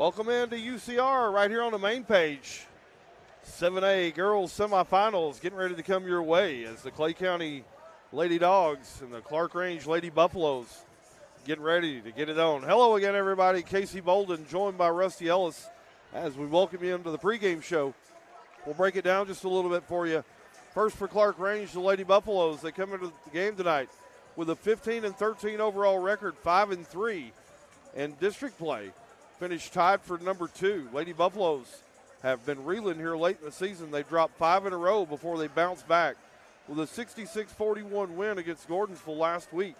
Welcome into UCR right here on the main page. 7A girls semifinals getting ready to come your way as the Clay County Lady Dogs and the Clarkrange Lady Buffaloes getting ready to get it on. Hello again, everybody. Casey Bolden joined by Rusty Ellis as we welcome you into the pregame show. We'll break it down just a little bit for you. First for Clarkrange, the Lady Buffaloes. They come into the game tonight with a 15-13 overall record, 5-3 in district play. Finished tied for number 2. Lady Buffaloes have been reeling here late in the season. They dropped 5 in a row before they bounced back with a 66-41 win against Gordonsville last week.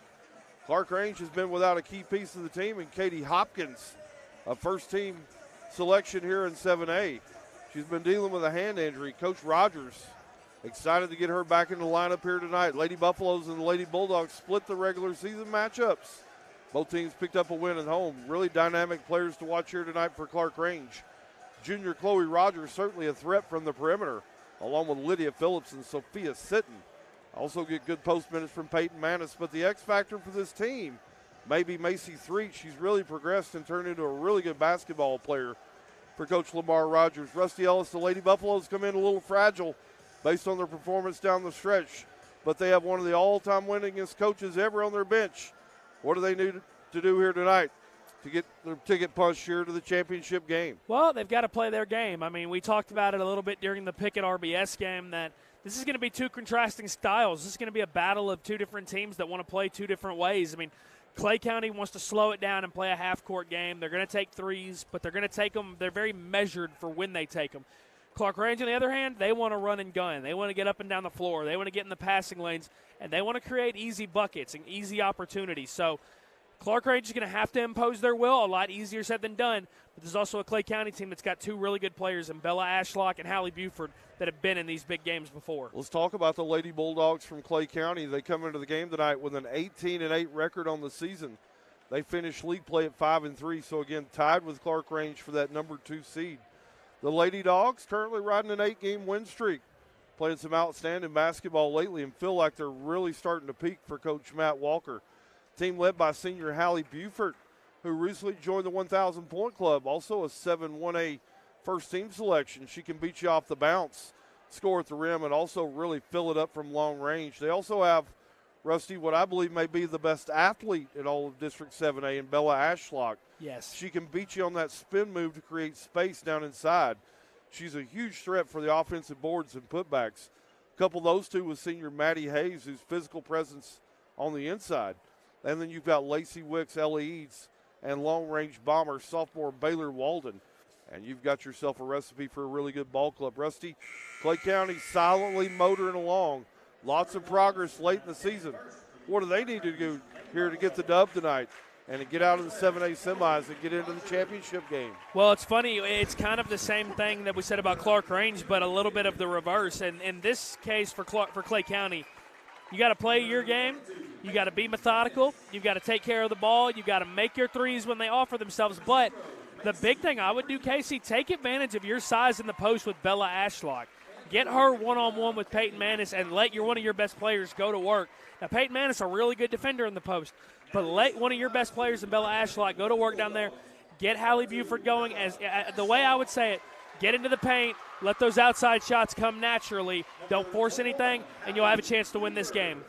Clarkrange has been without a key piece of the team, and Katie Hopkins, a first-team selection here in 7A. She's been dealing with a hand injury. Coach Rogers excited to get her back in the lineup here tonight. Lady Buffaloes and the Lady Bulldogs split the regular season matchups. Both teams picked up a win at home. Really dynamic players to watch here tonight for Clarkrange. Junior Chloe Rogers, certainly a threat from the perimeter, along with Lydia Phillips and Sophia Sitton. Also get good post minutes from Peyton Manis, but the X factor for this team may be Macy Threet. She's really progressed and turned into a really good basketball player for Coach Lamar Rogers. Rusty Ellis, the Lady Buffaloes come in a little fragile based on their performance down the stretch, but they have one of the all-time winningest coaches ever on their bench. What do they need to do here tonight to get their ticket punched here to the championship game? Well, they've got to play their game. I mean, we talked about it a little bit during the Pickett RBS game that this is going to be two contrasting styles. This is going to be a battle of two different teams that want to play two different ways. I mean, Clay County wants to slow it down and play a half-court game. They're going to take threes, but they're going to take them. They're very measured for when they take them. Clarkrange, on the other hand, they want to run and gun. They want to get up and down the floor. They want to get in the passing lanes, and they want to create easy buckets and easy opportunities. So Clarkrange is going to have to impose their will. A lot easier said than done. But there's also a Clay County team that's got two really good players in Bella Ashlock and Hallie Buford that have been in these big games before. Let's talk about the Lady Bulldogs from Clay County. They come into the game tonight with an 18-8 record on the season. They finished league play at 5-3, so again tied with Clarkrange for that number 2 seed. The Lady Dogs currently riding an 8-game win streak, playing some outstanding basketball lately and feel like they're really starting to peak for Coach Matt Walker. Team led by senior Hallie Buford, who recently joined the 1,000-point club, also a 7-1A first-team selection. She can beat you off the bounce, score at the rim, and also really fill it up from long range. They also have, Rusty, what I believe may be the best athlete in all of District 7A in Bella Ashlock. Yes. She can beat you on that spin move to create space down inside. She's a huge threat for the offensive boards and putbacks. Couple of those two with senior Maddie Hayes, whose physical presence on the inside. And then you've got Lacey Wicks, Ellie Eads, and long-range bomber, sophomore Baylor Walden. And you've got yourself a recipe for a really good ball club. Rusty, Clay County silently motoring along. Lots of progress late in the season. What do they need to do here to get the dub tonight and to get out of the 7A semis and get into the championship game? Well, it's funny. It's kind of the same thing that we said about Clarkrange, but a little bit of the reverse. And in this case for Clay County, you got to play your game. You got to be methodical. You got to take care of the ball. You got to make your threes when they offer themselves. But the big thing I would do, Casey, take advantage of your size in the post with Bella Ashlock. Get her one-on-one with Peyton Manis and let one of your best players go to work. Now, Peyton Manis, a really good defender in the post, but let one of your best players in Bella Ashlock go to work down there. Get Hallie Buford going. As the way I would say it, get into the paint, let those outside shots come naturally. Don't force anything, and you'll have a chance to win this game.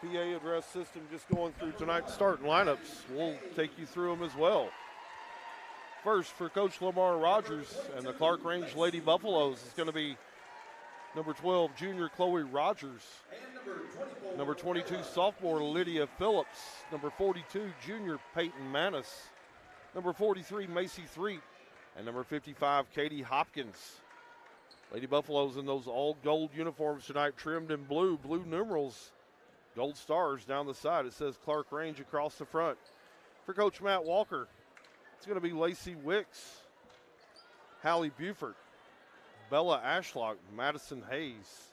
PA address system just going through tonight's starting lineups. We'll take you through them as well. First, for Coach Lamar Rogers and the Clarkrange Lady Buffaloes, it's going to be number 12, junior Chloe Rogers. Number 22, sophomore Lydia Phillips. Number 42, junior Peyton Manis. Number 43, Macy Threet. And number 55, Katie Hopkins. Lady Buffaloes in those all-gold uniforms tonight, trimmed in blue numerals, gold stars down the side. It says Clarkrange across the front. For Coach Matt Walker, it's going to be Lacey Wicks, Hallie Buford, Bella Ashlock, Madison Hayes,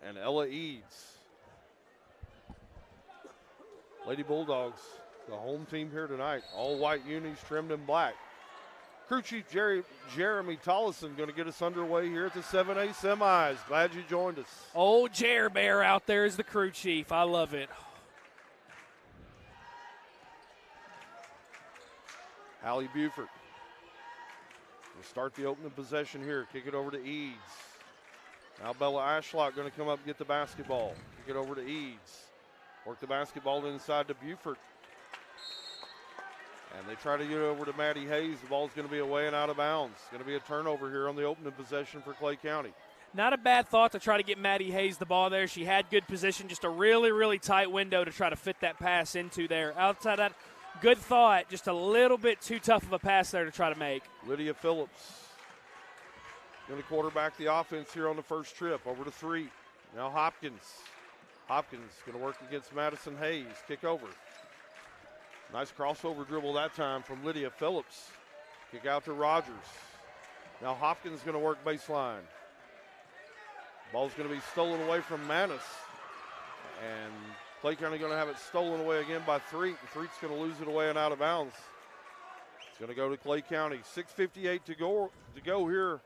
and Ella Eads. Lady Bulldogs, the home team here tonight. All white unis trimmed in black. Crew Chief Jeremy Tollison going to get us underway here at the 7A semis. Glad you joined us. Old Jer Bear out there is the crew chief. I love it. Hallie Buford will start the opening possession here. Kick it over to Eads. Now Bella Ashlock going to come up and get the basketball. Kick it over to Eads. Work the basketball inside to Buford. And they try to get it over to Maddie Hayes. The ball's going to be away and out of bounds. It's going to be a turnover here on the opening possession for Clay County. Not a bad thought to try to get Maddie Hayes the ball there. She had good position, just a really, really tight window to try to fit that pass into there. Outside that, good thought, just a little bit too tough of a pass there to try to make. Lydia Phillips going to quarterback the offense here on the first trip. Over to 3. Now Hopkins. Hopkins going to work against Madison Hayes. Kick over. Nice crossover dribble that time from Lydia Phillips. Kick out to Rogers. Now Hopkins going to work baseline. Ball's going to be stolen away from Manis. And Clay County going to have it stolen away again by Threet. And Threet's going to lose it away and out of bounds. It's going to go to Clay County. 6:58 to go here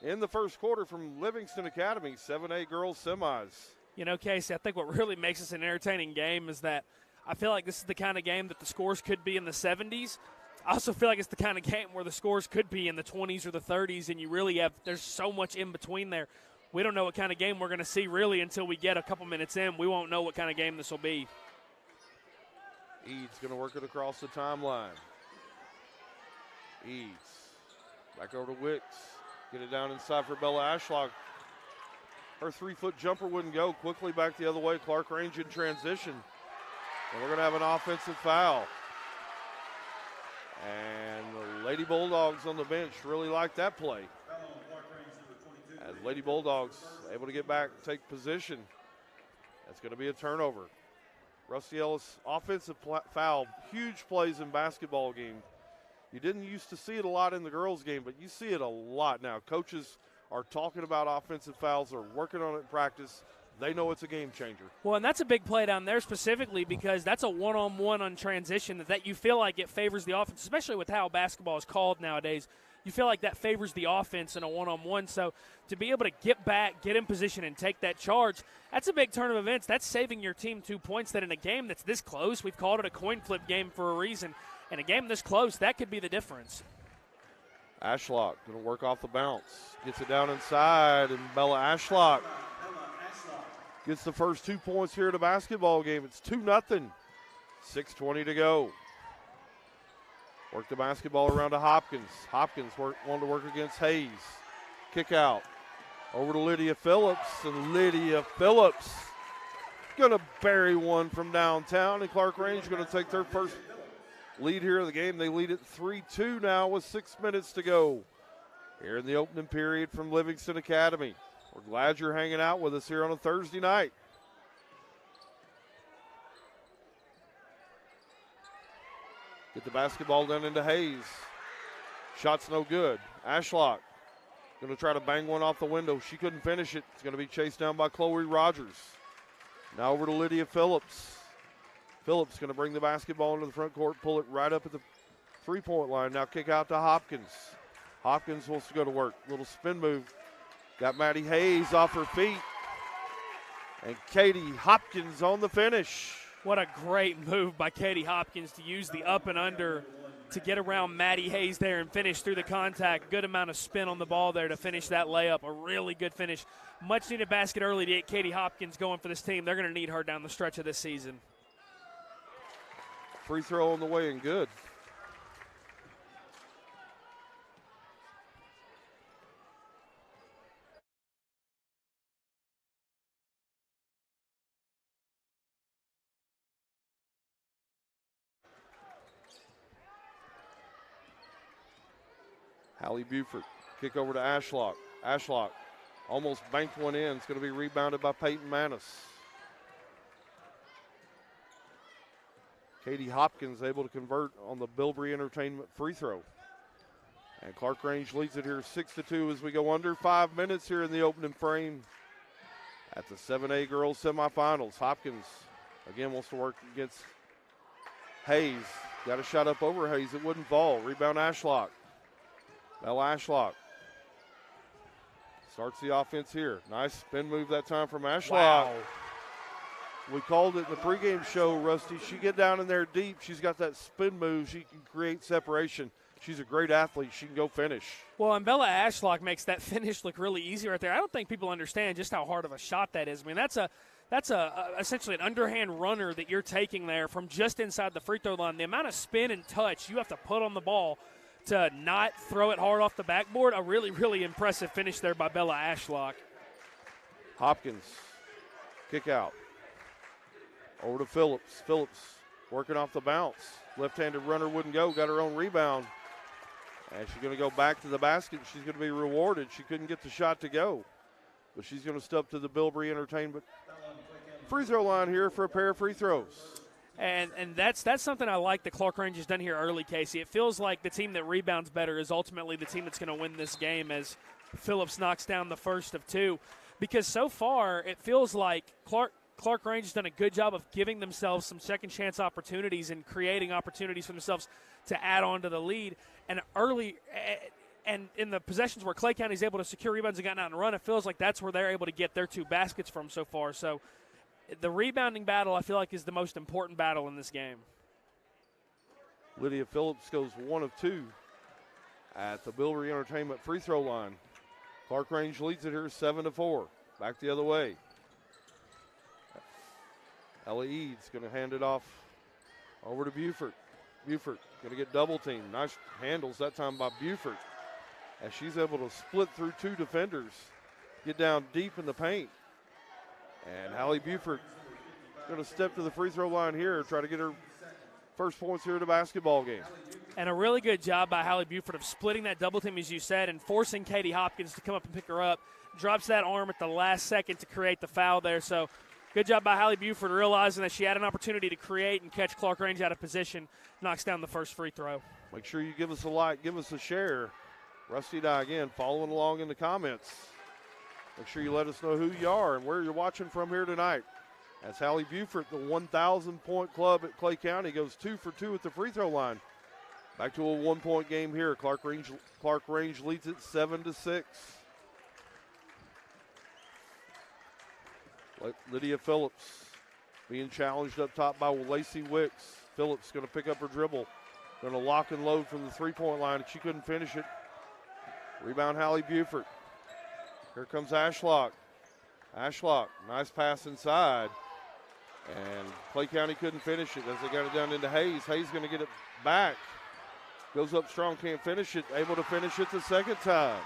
in the first quarter from Livingston Academy. 7A girls semis. You know, Casey, I think what really makes this an entertaining game is that I feel like this is the kind of game that the scores could be in the 70s. I also feel like it's the kind of game where the scores could be in the 20s or the 30s, and you really have – there's so much in between there. We don't know what kind of game we're going to see really until we get a couple minutes in. We won't know what kind of game this will be. Eads going to work it across the timeline. Eads. Back over to Wicks. Get it down inside for Bella Ashlock. Her 3-foot jumper wouldn't go. Quickly back the other way. Clarkrange in transition. And we're going to have an offensive foul. And the Lady Bulldogs on the bench really like that play. As Lady Bulldogs able to get back, take position. That's going to be a turnover. Rusty Ellis, offensive foul. Huge plays in basketball game. You didn't used to see it a lot in the girls game, but you see it a lot now. Coaches are talking about offensive fouls. They're working on it in practice. They know it's a game changer. Well, and that's a big play down there specifically because that's a one-on-one on transition that you feel like it favors the offense, especially with how basketball is called nowadays. You feel like that favors the offense in a one-on-one. So to be able to get back, get in position, and take that charge, that's a big turn of events. That's saving your team 2 points that in a game that's this close, we've called it a coin flip game for a reason. In a game this close, that could be the difference. Ashlock going to work off the bounce. Gets it down inside, and Bella Ashlock gets the first 2 points here in the basketball game. It's 2-0. 6:20 to go. Work the basketball around to Hopkins. Hopkins wanted to work against Hayes. Kick out. Over to Lydia Phillips, and Lydia Phillips going to bury one from downtown, and Clarkrange going to take their first lead here of the game. They lead at 3-2 now with 6 minutes to go here in the opening period from Livingston Academy. We're glad you're hanging out with us here on a Thursday night. Get the basketball down into Hayes. Shot's no good. Ashlock going to try to bang one off the window. She couldn't finish it. It's going to be chased down by Chloe Rogers. Now over to Lydia Phillips. Phillips going to bring the basketball into the front court, pull it right up at the three-point line. Now kick out to Hopkins. Hopkins wants to go to work. Little spin move. Got Maddie Hayes off her feet. And Katie Hopkins on the finish. What a great move by Katie Hopkins to use the up and under to get around Maddie Hayes there and finish through the contact. Good amount of spin on the ball there to finish that layup. A really good finish. Much needed basket early to get Katie Hopkins going for this team. They're going to need her down the stretch of this season. Free throw on the way and good. Hallie Buford, kick over to Ashlock. Ashlock almost banked one in. It's going to be rebounded by Peyton Manis. Katie Hopkins able to convert on the Bilbrey Entertainment free throw. And Clarkrange leads it here 6-2 as we go under 5 minutes here in the opening frame at the 7A girls semifinals. Hopkins again wants to work against Hayes. Got a shot up over Hayes. It wouldn't fall. Rebound Ashlock. Bella Ashlock starts the offense here. Nice spin move that time from Ashlock. Wow. We called it in the pregame show, Rusty. She get down in there deep. She's got that spin move. She can create separation. She's a great athlete. She can go finish. Well, and Bella Ashlock makes that finish look really easy right there. I don't think people understand just how hard of a shot that is. I mean, that's essentially an underhand runner that you're taking there from just inside the free throw line. The amount of spin and touch you have to put on the ball to not throw it hard off the backboard, a really, really impressive finish there by Bella Ashlock. Hopkins, kick out. Over to Phillips. Phillips working off the bounce. Left-handed runner wouldn't go, got her own rebound. And she's going to go back to the basket. She's going to be rewarded. She couldn't get the shot to go. But she's going to step to the Bilbrey Entertainment free throw line here for a pair of free throws. And that's something I like that Clarkrange has done here early, Casey. It feels like the team that rebounds better is ultimately the team that's going to win this game as Phillips knocks down the first of two. Because so far it feels like Clarkrange has done a good job of giving themselves some second chance opportunities and creating opportunities for themselves to add on to the lead. And in the possessions where Clay County is able to secure rebounds and gotten out and run, it feels like that's where they're able to get their 2 baskets from so far. So the rebounding battle, I feel like, is the most important battle in this game. Lydia Phillips goes 1 of 2 at the Bilbrey Entertainment free throw line. Clarkrange leads it here 7-4. Back the other way. Ella Eads going to hand it off over to Buford. Buford going to get double teamed. Nice handles that time by Buford as she's able to split through 2 defenders, get down deep in the paint. And Hallie Buford going to step to the free throw line here, try to get her first points here in the basketball game. And a really good job by Hallie Buford of splitting that double team, as you said, and forcing Katie Hopkins to come up and pick her up. Drops that arm at the last second to create the foul there. So good job by Hallie Buford realizing that she had an opportunity to create and catch Clarkrange out of position. Knocks down the first free throw. Make sure you give us a like, give us a share. Rusty and I, again, following along in the comments. Make sure you let us know who you are and where you're watching from here tonight. As Hallie Buford, the 1,000-point club at Clay County, goes 2 for 2 at the free throw line. Back to a 1-point game here. Clarkrange leads it 7-6. Lydia Phillips being challenged up top by Lacey Wicks. Phillips going to pick up her dribble. Going to lock and load from the three-point line, and she couldn't finish it. Rebound, Hallie Buford. Here comes Ashlock. Ashlock, nice pass inside. And Clay County couldn't finish it as they got it down into Hayes. Hayes going to get it back. Goes up strong, can't finish it. Able to finish it the second time.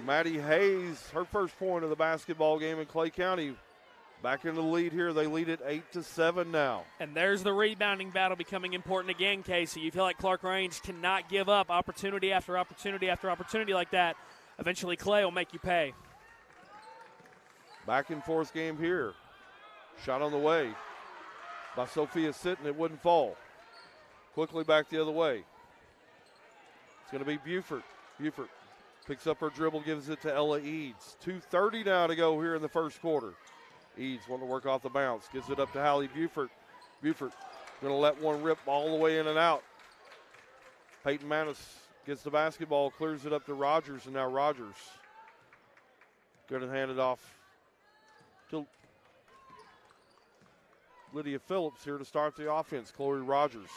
Maddie Hayes, her first point of the basketball game in Clay County. Back in the lead here. They lead it 8-7 now. And there's the rebounding battle becoming important again, Casey. You feel like Clarkrange cannot give up opportunity after opportunity after opportunity like that. Eventually Clay will make you pay. Back and forth game here. Shot on the way by Sophia Sitton. It wouldn't fall. Quickly back the other way. It's going to be Buford. Buford picks up her dribble, gives it to Ella Eads. 2:30 now to go here in the first quarter. Eads wanting to work off the bounce. Gives it up to Hallie Buford. Buford going to let one rip all the way in and out. Peyton Manis gets the basketball, clears it up to Rogers, and now Rogers going to hand it off to Lydia Phillips here to start the offense. Chloe Rogers.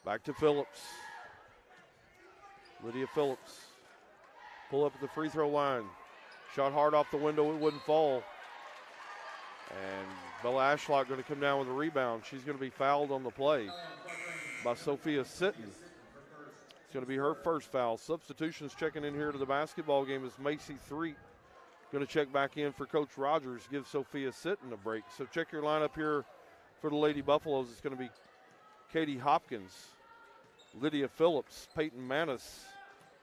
Back to Phillips. Lydia Phillips. Pull up at the free throw line. Shot hard off the window, it wouldn't fall. And Bella Ashlock going to come down with a rebound. She's going to be fouled on the play by Sophia Sitton. It's going to be her first foul. Substitutions checking in here to the basketball game is Macy Threet. Going to check back in for Coach Rogers, give Sophia Sitton a break. So check your lineup here for the Lady Buffaloes. It's going to be Katie Hopkins, Lydia Phillips, Peyton Manis,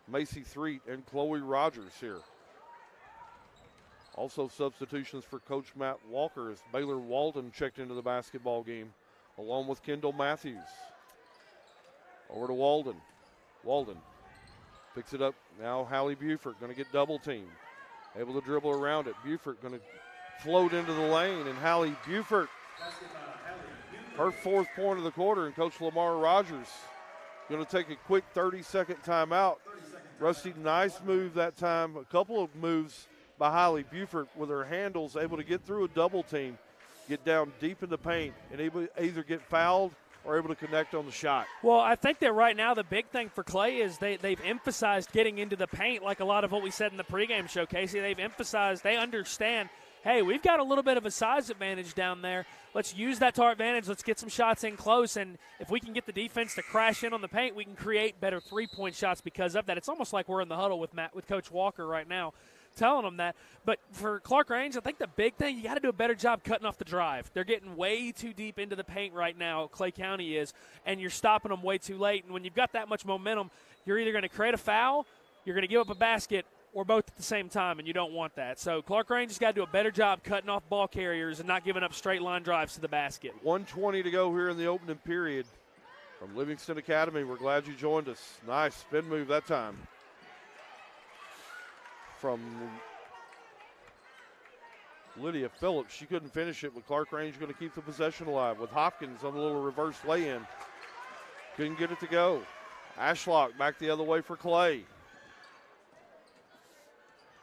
Macy Threet, and Chloe Rogers here. Also substitutions for Coach Matt Walker as Baylor Walden checked into the basketball game along with Kendall Matthews. Over to Walden. Walden picks it up. Now Hallie Buford going to get double teamed. Able to dribble around it. Buford going to float into the lane, and Hallie Buford, her fourth point of the quarter, and Coach Lamar Rogers going to take a quick 30-second timeout. Rusty, nice move that time. A couple of moves by Holly Buford with her handles, able to get through a double team, get down deep in the paint, and able to either get fouled or able to connect on the shot. Well, I think that right now the big thing for Clay is they've emphasized getting into the paint, like a lot of what we said in the pregame show, Casey. They've emphasized, they understand, hey, we've got a little bit of a size advantage down there. Let's use that to our advantage. Let's get some shots in close, and if we can get the defense to crash in on the paint, we can create better three-point shots because of that. It's almost like we're in the huddle with Coach Walker right now, telling them that. But for Clarkrange, I think the big thing, you got to do a better job cutting off the drive. They're getting way too deep into the paint right now, Clay County is, and you're stopping them way too late. And when you've got that much momentum, you're either going to create a foul, you're going to give up a basket, or both at the same time, and you don't want that. So Clarkrange has got to do a better job cutting off ball carriers and not giving up straight line drives to the basket. 1:20 to go here in the opening period. From Livingston Academy, we're glad you joined us. Nice spin move that time. From Lydia Phillips. She couldn't finish it, but Clarkrange going to keep the possession alive with Hopkins on a little reverse lay-in. Couldn't get it to go. Ashlock back the other way for Clay.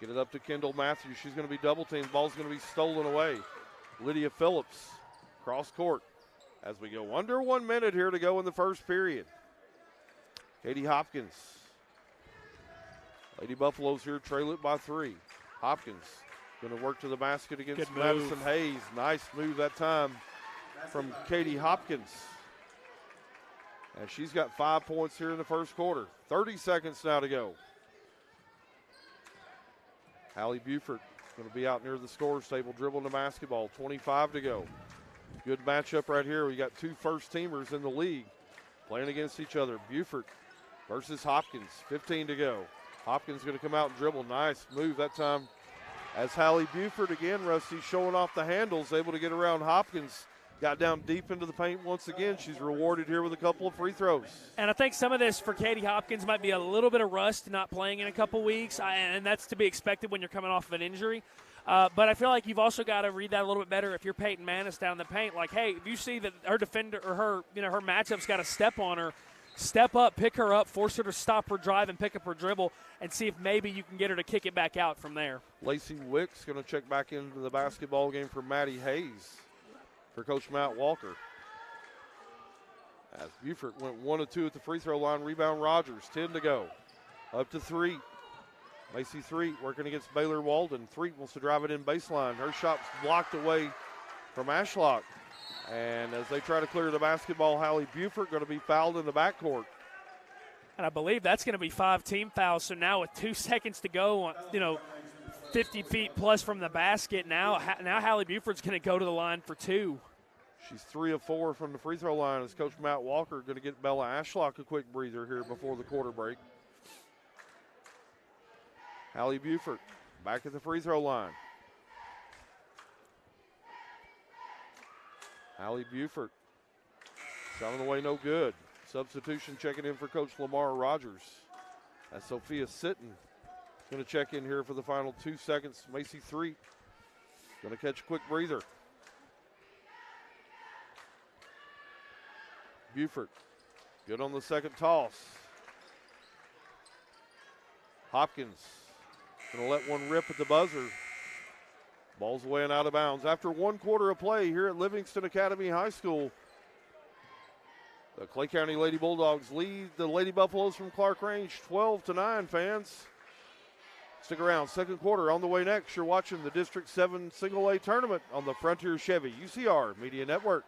Get it up to Kendall Matthews. She's going to be double teamed. Ball's going to be stolen away. Lydia Phillips, cross court. As we go under 1 minute here to go in the first period. Katie Hopkins. Lady Buffaloes here trail it by 3. Hopkins going to work to the basket against Madison Hayes. Nice move that time from Katie Hopkins. And she's got 5 points here in the first quarter. 30 seconds now to go. Hallie Buford going to be out near the scorer's table, dribbling the basketball. 25 to go. Good matchup right here. We got 2 first-teamers in the league playing against each other. Buford versus Hopkins. 15 to go. Hopkins going to come out and dribble. Nice move that time. As Hallie Buford again, Rusty, showing off the handles, able to get around Hopkins. Got down deep into the paint once again. She's rewarded here with a couple of free throws. And I think some of this for Katie Hopkins might be a little bit of rust not playing in a couple weeks, and that's to be expected when you're coming off of an injury. But I feel like you've also got to read that a little bit better if you're Peyton Manis down the paint. Like, hey, if you see that her defender or her matchup's got a step on her, step up, pick her up, force her to stop her drive and pick up her dribble, and see if maybe you can get her to kick it back out from there. Lacey Wicks going to check back into the basketball game for Maddie Hayes for Coach Matt Walker. As Buford went 1 of 2 at the free throw line, rebound Rogers, 10 to go. Up to 3. Lacey Threet working against Baylor Walden. Threet wants to drive it in baseline. Her shot's blocked away from Ashlock. And as they try to clear the basketball, Hallie Buford going to be fouled in the backcourt. And I believe that's going to be 5 team fouls. So now with 2 seconds to go, 50 feet plus from the basket, now Hallie Buford's going to go to the line for 2. She's 3 of 4 from the free throw line as Coach Matt Walker going to get Bella Ashlock a quick breather here before the quarter break. Hallie Buford back at the free throw line. Hallie Buford, shot on the way, no good. Substitution checking in for Coach Lamar Rogers. As Sophia Sitton going to check in here for the final 2 seconds. Macy Threet going to catch a quick breather. Buford, good on the second toss. Hopkins going to let one rip at the buzzer. Ball's away and out of bounds. After 1 quarter of play here at Livingston Academy High School, the Clay County Lady Bulldogs lead the Lady Buffaloes from Clarkrange 12-9, fans. Stick around. Second quarter on the way next. You're watching the District 7 Single A Tournament on the Frontier Chevy UCR Media Network.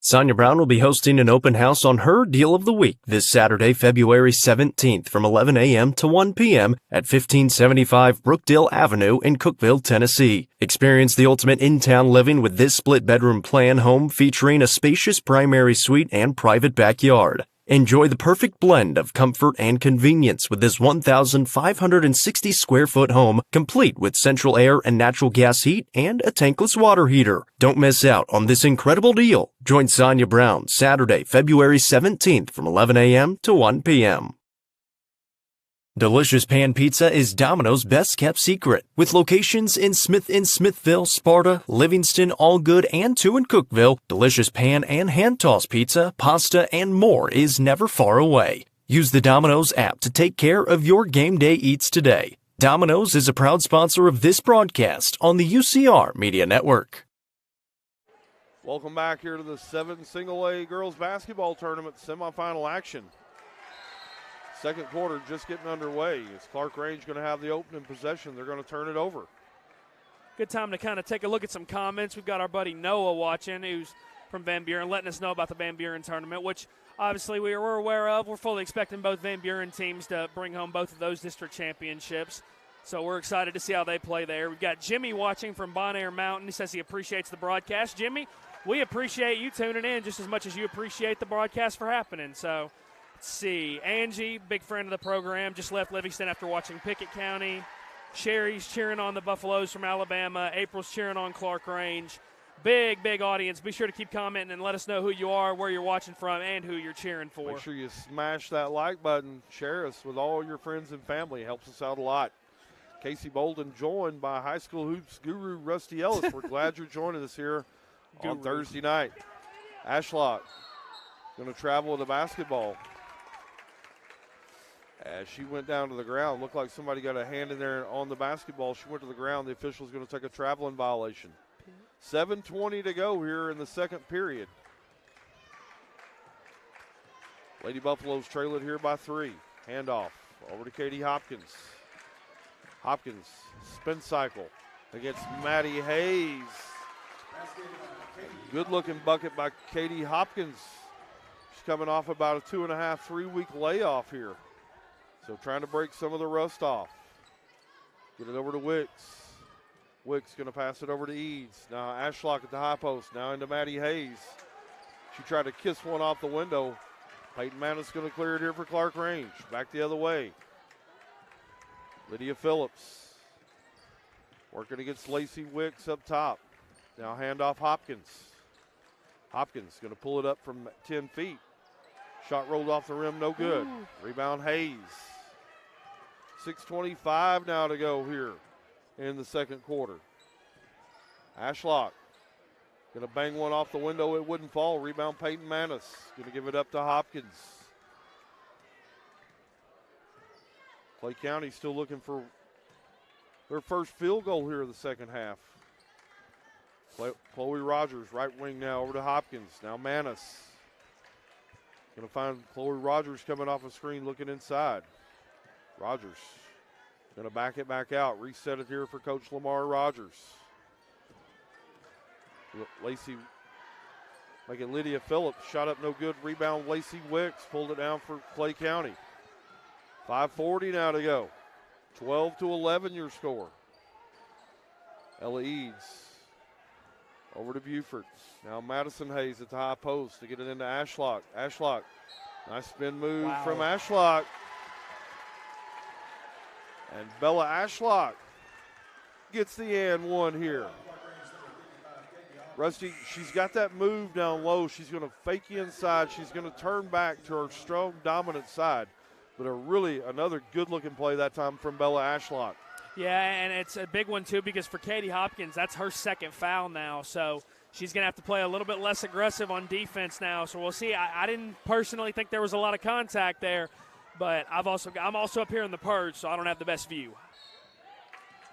Sonia Brown will be hosting an open house on her Deal of the Week this Saturday, February 17th from 11 a.m. to 1 p.m. at 1575 Brookdale Avenue in Cookeville, Tennessee. Experience the ultimate in-town living with this split-bedroom plan home featuring a spacious primary suite and private backyard. Enjoy the perfect blend of comfort and convenience with this 1,560 square foot home, complete with central air and natural gas heat and a tankless water heater. Don't miss out on this incredible deal. Join Sonia Brown Saturday, February 17th from 11 a.m. to 1 p.m. Delicious Pan Pizza is Domino's best-kept secret. With locations in Smithville, Sparta, Livingston, Allgood, and 2 in Cookeville, Delicious Pan and hand-tossed pizza, pasta, and more is never far away. Use the Domino's app to take care of your game day eats today. Domino's is a proud sponsor of this broadcast on the UCR Media Network. Welcome back here to the 7 single-A girls basketball tournament semifinal action. Second quarter just getting underway. Is Clarkrange going to have the opening possession? They're going to turn it over. Good time to kind of take a look at some comments. We've got our buddy Noah watching, who's from Van Buren, letting us know about the Van Buren tournament, which obviously we were aware of. We're fully expecting both Van Buren teams to bring home both of those district championships. So we're excited to see how they play there. We've got Jimmy watching from Bon Air Mountain. He says he appreciates the broadcast. Jimmy, we appreciate you tuning in just as much as you appreciate the broadcast for happening. So let's see. Angie, big friend of the program, just left Livingston after watching Pickett County. Sherry's cheering on the Buffaloes from Alabama. April's cheering on Clarkrange. Big, big audience. Be sure to keep commenting and let us know who you are, where you're watching from, and who you're cheering for. Make sure you smash that like button. Share us with all your friends and family. Helps us out a lot. Casey Bolden joined by high school hoops guru Rusty Ellis. We're glad you're joining us here on Thursday night. Ashlock going to travel with the basketball. As she went down to the ground, looked like somebody got a hand in there on the basketball. She went to the ground. The official's going to take a traveling violation. 7:20 to go here in the second period. Lady Buffaloes trail it here by 3. Handoff over to Katie Hopkins. Hopkins, spin cycle against Maddie Hayes. Good-looking bucket by Katie Hopkins. She's coming off about a 2.5, 3-week layoff here. So trying to break some of the rust off. Get it over to Wicks. Wicks going to pass it over to Eads. Now Ashlock at the high post. Now into Maddie Hayes. She tried to kiss one off the window. Peyton Manis going to clear it here for Clarkrange. Back the other way. Lydia Phillips working against Lacey Wicks up top. Now handoff Hopkins. Hopkins going to pull it up from 10 feet. Shot rolled off the rim, no good. Ooh. Rebound Hayes. 6:25 now to go here in the second quarter. Ashlock going to bang one off the window. It wouldn't fall. Rebound Peyton Manis. Going to give it up to Hopkins. Clay County still looking for their first field goal here in the second half. Chloe Rogers, right wing now over to Hopkins. Now Manis. Going to find Chloe Rogers coming off a screen looking inside. Rogers going to back it back out. Reset it here for Coach Lamar Rogers. Lacey making Lydia Phillips. Shot up no good. Rebound Lacey Wicks. Pulled it down for Clay County. 5:40 now to go. 12-11 your score. Ella Eads over to Buford. Now Madison Hayes at the high post to get it into Ashlock. Ashlock, nice spin move from Ashlock. And Bella Ashlock gets the and one here. Rusty, she's got that move down low. She's going to fake you inside. She's going to turn back to her strong, dominant side. But another good-looking play that time from Bella Ashlock. Yeah, and it's a big one, too, because for Katie Hopkins, that's her second foul now. So she's going to have to play a little bit less aggressive on defense now. So we'll see. I didn't personally think there was a lot of contact there, but I'm also up here in the purge, so I don't have the best view.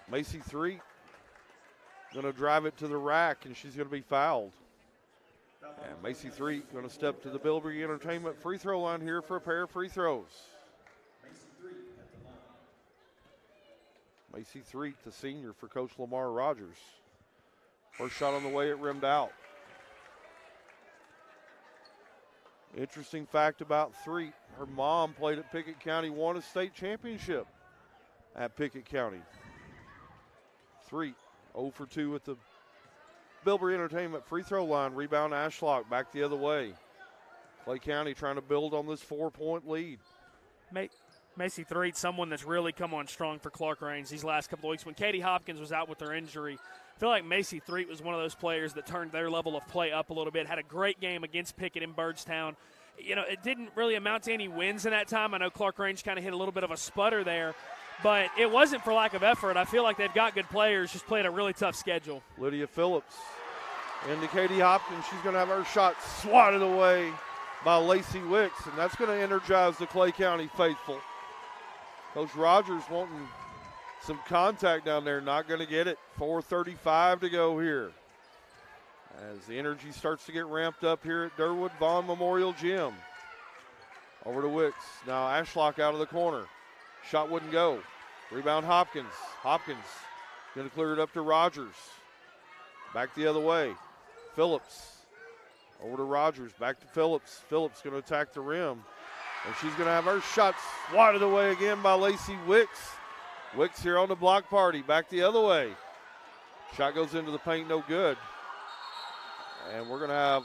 Macy Three going to drive it to the rack, and she's going to be fouled. And Macy Three going to step to the Bilberry Entertainment free throw line here for a pair of free throws. Macy Threet, the senior for Coach Lamar Rogers. First shot on the way, it rimmed out. Interesting fact about Threet, her mom played at Pickett County, won a state championship at Pickett County. Threet, 0 for 2 at the Bilberry Entertainment free throw line. Rebound Ashlock, back the other way. Clay County trying to build on this 4-point lead. Macy Threet, someone that's really come on strong for Clarkrange these last couple of weeks. When Katie Hopkins was out with her injury, I feel like Macy Threet was one of those players that turned their level of play up a little bit, had a great game against Pickett in Byrdstown. You know, it didn't really amount to any wins in that time. I know Clarkrange kind of hit a little bit of a sputter there, but it wasn't for lack of effort. I feel like they've got good players, just played a really tough schedule. Lydia Phillips into Katie Hopkins. She's going to have her shot swatted away by Lacey Wicks, and that's going to energize the Clay County faithful. Coach Rogers wanting Some contact down there, not going to get it. 4:35 to go here. As the energy starts to get ramped up here at Durwood Vaughn Memorial Gym. Over to Wicks. Now Ashlock out of the corner. Shot wouldn't go. Rebound Hopkins. Hopkins going to clear it up to Rogers. Back the other way. Phillips. Over to Rogers. Back to Phillips. Phillips going to attack the rim. And she's going to have her shot swatted away again by Lacey Wicks. Wicks here on the block party. Back the other way. Shot goes into the paint, no good. And we're going to have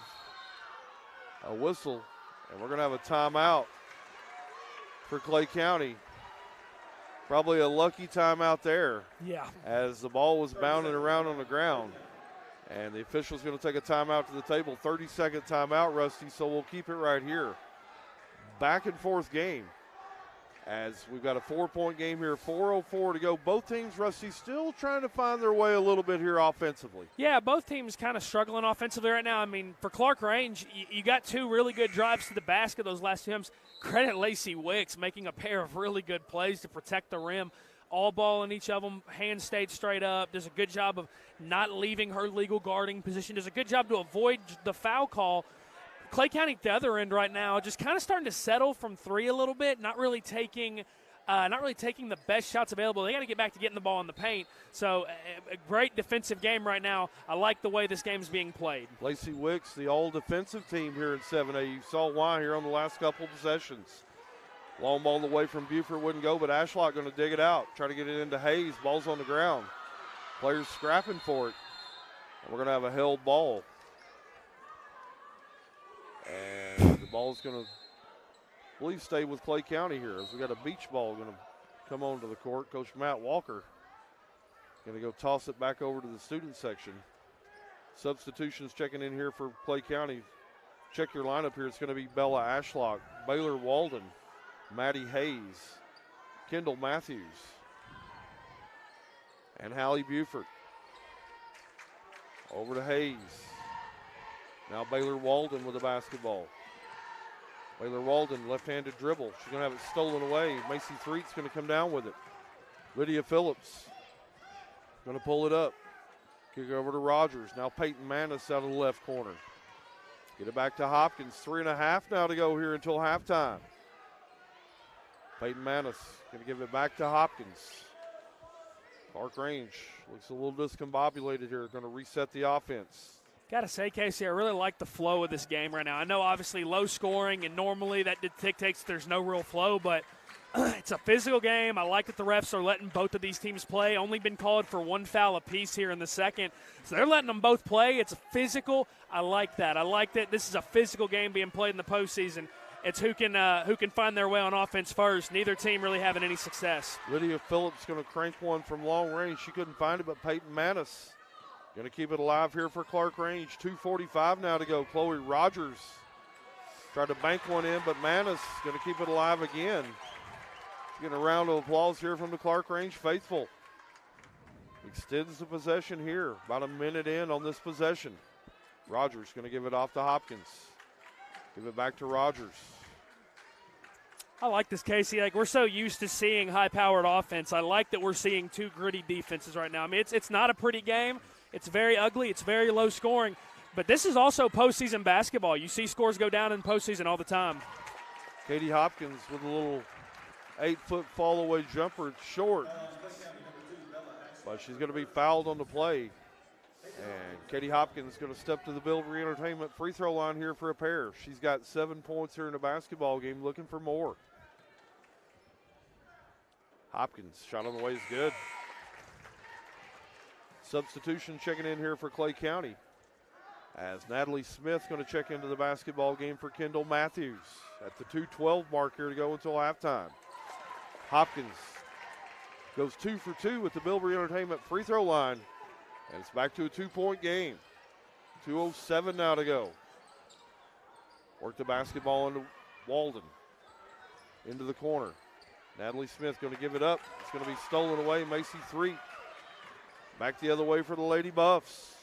a whistle, and we're going to have a timeout for Clay County. Probably a lucky timeout there. Yeah. As the ball was bounding around on the ground. And the official's going to take a timeout to the table. 30-second timeout, Rusty, so we'll keep it right here. Back and forth game. As we've got a 4-point game here, 4:04 to go. Both teams, Rusty, still trying to find their way a little bit here offensively. Yeah, both teams kind of struggling offensively right now. I mean, for Clarkrange, you got two really good drives to the basket those last two times. Credit Lacey Wicks making a pair of really good plays to protect the rim. All ball in each of them, hands stayed straight up. Does a good job of not leaving her legal guarding position. Does a good job to avoid the foul call. Clay County at the other end right now, just kind of starting to settle from three a little bit, not really taking the best shots available. They got to get back to getting the ball in the paint. So a great defensive game right now. I like the way this game's being played. Lacey Wicks, the all-defensive team here in 7A. You saw why here on the last couple possessions. Long ball away from Buford wouldn't go, but Ashlock going to dig it out. Try to get it into Hayes. Ball's on the ground. Players scrapping for it. And we're going to have a held ball. And the ball's going to, I believe, stay with Clay County here as we got a beach ball going to come onto the court. Coach Matt Walker going to go toss it back over to the student section. Substitutions checking in here for Clay County. Check your lineup here. It's going to be Bella Ashlock, Baylor Walden, Maddie Hayes, Kendall Matthews, and Hallie Buford. Over to Hayes. Now Baylor Walden with the basketball. Baylor Walden, left-handed dribble. She's going to have it stolen away. Macy Threet's going to come down with it. Lydia Phillips going to pull it up. Kick it over to Rogers. Now Peyton Manis out of the left corner. Get it back to Hopkins. 3.5 now to go here until halftime. Peyton Manis going to give it back to Hopkins. Clarkrange looks a little discombobulated here. Going to reset the offense. Got to say, Casey, I really like the flow of this game right now. I know obviously low scoring, and normally that dictates there's no real flow, but it's a physical game. I like that the refs are letting both of these teams play. Only been called for one foul apiece here in the second. So they're letting them both play. It's physical. I like that. I like that this is a physical game being played in the postseason. It's who can find their way on offense first. Neither team really having any success. Lydia Phillips going to crank one from long range. She couldn't find it, but Peyton Manis going to keep it alive here for Clarkrange. 2:45 now to go. Chloe Rogers tried to bank one in, but Manis going to keep it alive again. Getting a round of applause here from the Clarkrange faithful. Extends the possession here. About a minute in on this possession. Rogers going to give it off to Hopkins. Give it back to Rogers. I like this, Casey. Like, we're so used to seeing high-powered offense. I like that we're seeing two gritty defenses right now. I mean, it's not a pretty game. It's very ugly. It's very low scoring. But this is also postseason basketball. You see scores go down in postseason all the time. Katie Hopkins with a little 8-foot fall-away jumper. It's short. But she's going to be fouled on the play. And Katie Hopkins is going to step to the Bilberry Entertainment free throw line here for a pair. She's got 7 points here in a basketball game, looking for more. Hopkins, shot on the way is good. Substitution checking in here for Clay County. As Natalie Smith going to check into the basketball game for Kendall Matthews at the 2:12 mark here to go until halftime. Hopkins goes 2 for 2 with the Bilberry Entertainment free throw line. And it's back to a 2-point game. 2:07 now to go. Work the basketball into Walden. Into the corner. Natalie Smith going to give it up. It's going to be stolen away. Macy Threet. Back the other way for the Lady Buffs.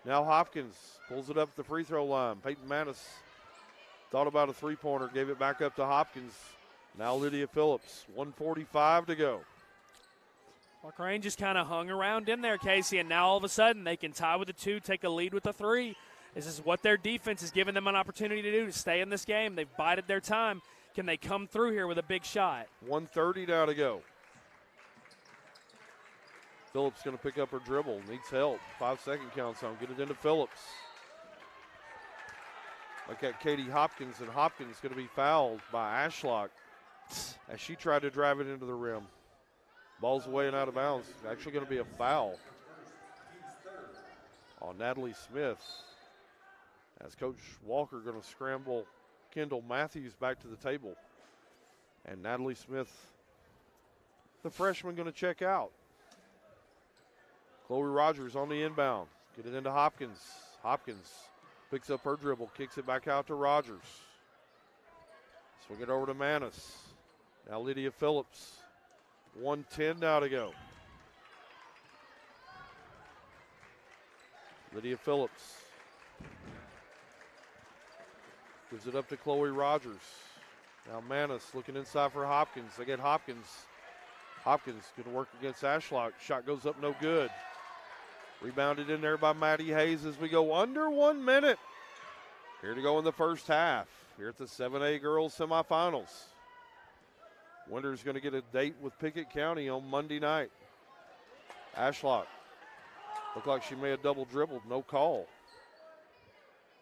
Now Hopkins pulls it up at the free throw line. Peyton Manis thought about a three-pointer. Gave it back up to Hopkins. Now Lydia Phillips. 1:45 to go. Clarkrange just kind of hung around in there, Casey, and now all of a sudden they can tie with a 2, take a lead with a 3. This is what their defense is giving them an opportunity to do, to stay in this game. They've bided their time. Can they come through here with a big shot? 1:30 now to go. Phillips going to pick up her dribble. Needs help. 5-second count's on. Get it into Phillips. Look at Katie Hopkins, and Hopkins going to be fouled by Ashlock as she tried to drive it into the rim. Ball's away and out of bounds. Actually going to be a foul on Natalie Smith, as Coach Walker going to scramble Kendall Matthews back to the table. And Natalie Smith, the freshman, going to check out. Chloe Rogers on the inbound. Get it into Hopkins. Hopkins picks up her dribble, kicks it back out to Rogers. Swing it over to Manis. Now Lydia Phillips. 1:10 now to go. Lydia Phillips gives it up to Chloe Rogers. Now Manis looking inside for Hopkins. They get Hopkins. Hopkins going to work against Ashlock. Shot goes up, no good. Rebounded in there by Maddie Hayes as we go under 1 minute. Here to go in the first half. Here at the 7A girls semifinals. Winter's going to get a date with Pickett County on Monday night. Ashlock. Looked like she may have double dribbled. No call.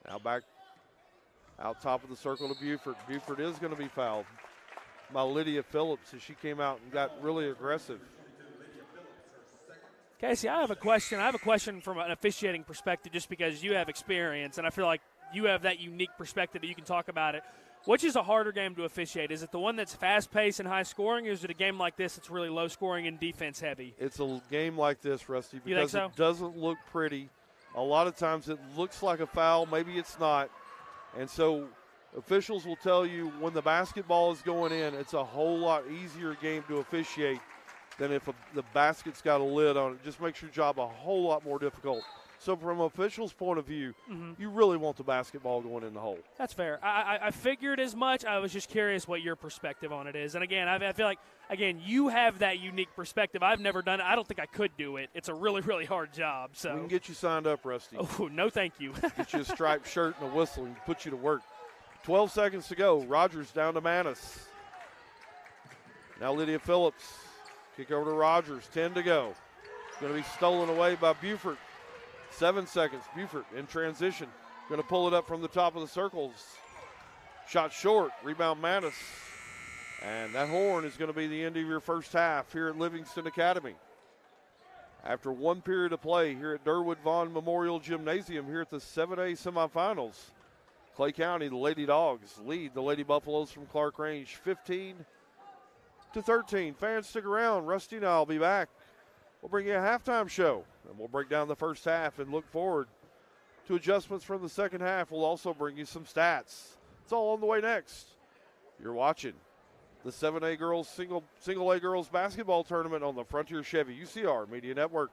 Now back out top of the circle to Buford. Buford is going to be fouled by Lydia Phillips as she came out and got really aggressive. Casey, I have a question. I have a question from an officiating perspective, just because you have experience, and I feel like you have that unique perspective that you can talk about it. Which is a harder game to officiate? Is it the one that's fast-paced and high-scoring, or is it a game like this that's really low-scoring and defense-heavy? It's a game like this, Rusty, You think because so? it doesn't look pretty. A lot of times it looks like a foul. Maybe it's not. And so officials will tell you when the basketball is going in, it's a whole lot easier game to officiate than if the basket's got a lid on it. It just makes your job a whole lot more difficult. So from an official's point of view, you really want the basketball going in the hole. That's fair. I figured as much. I was just curious what your perspective on it is. And, again, I feel like, you have that unique perspective. I've never done it. I don't think I could do it. It's a really, really hard job. So We can get you signed up, Rusty. Oh, no thank you. Get you a striped shirt and a whistle and put you to work. 12 seconds to go. Rogers down to Manis. Now Lydia Phillips. Kick over to Rogers. 10 to go. Going to be stolen away by Buford. 7 seconds. Buford in transition. Going to pull it up from the top of the circles. Shot short. Rebound Manis. And that horn is going to be the end of your first half here at Livingston Academy. After 1 period of play here at Durwood Vaughn Memorial Gymnasium here at the 7A semifinals, Clay County, the Lady Dogs, lead the Lady Buffaloes from Clarkrange 15-13. Fans, stick around. Rusty and I will be back. We'll bring you a halftime show, and we'll break down the first half and look forward to adjustments from the second half. We'll also bring you some stats. It's all on the way next. You're watching the 7A girls single A girls basketball tournament on the Frontier Chevy UCR Media Network.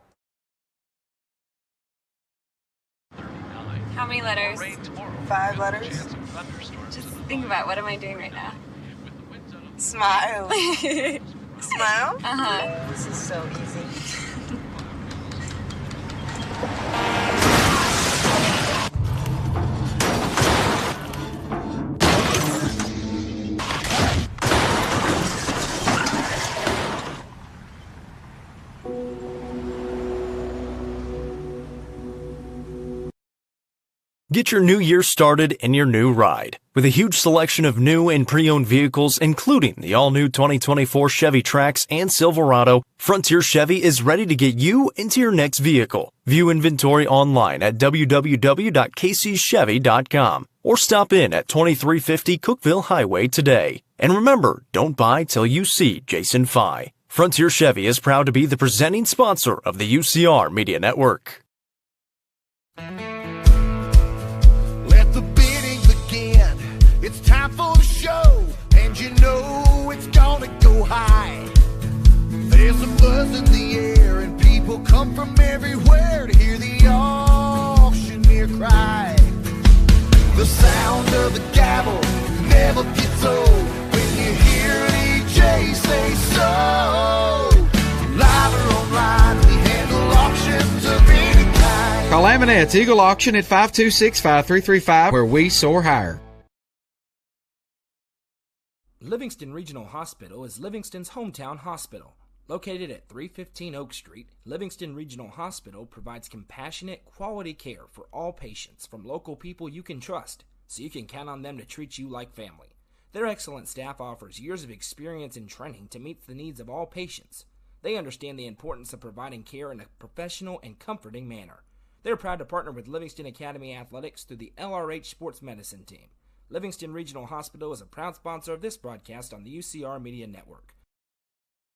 How many letters? 5 letters. Just think about, what am I doing right now? Smile. Smile? Uh-huh. This is so easy. Get your new year started in your new ride. With a huge selection of new and pre-owned vehicles, including the all-new 2024 Chevy Trax and Silverado, Frontier Chevy is ready to get you into your next vehicle. View inventory online at www.kcchevy.com or stop in at 2350 Cookeville Highway today. And remember, don't buy till you see Jason Fye. Frontier Chevy is proud to be the presenting sponsor of the UCR Media Network. Let the bidding begin. It's time for the show, and you know it's gonna go high. There's a buzz in the air, and people come from everywhere to hear the auctioneer cry. The sound of the gavel never gets old when you hear DJ say so. Live or on Laminette's Eagle Auction at 526-5335, where we soar higher. Livingston Regional Hospital is Livingston's hometown hospital. Located at 315 Oak Street, Livingston Regional Hospital provides compassionate, quality care for all patients from local people you can trust, so you can count on them to treat you like family. Their excellent staff offers years of experience and training to meet the needs of all patients. They understand the importance of providing care in a professional and comforting manner. They're proud to partner with Livingston Academy Athletics through the LRH Sports Medicine Team. Livingston Regional Hospital is a proud sponsor of this broadcast on the UCR Media Network.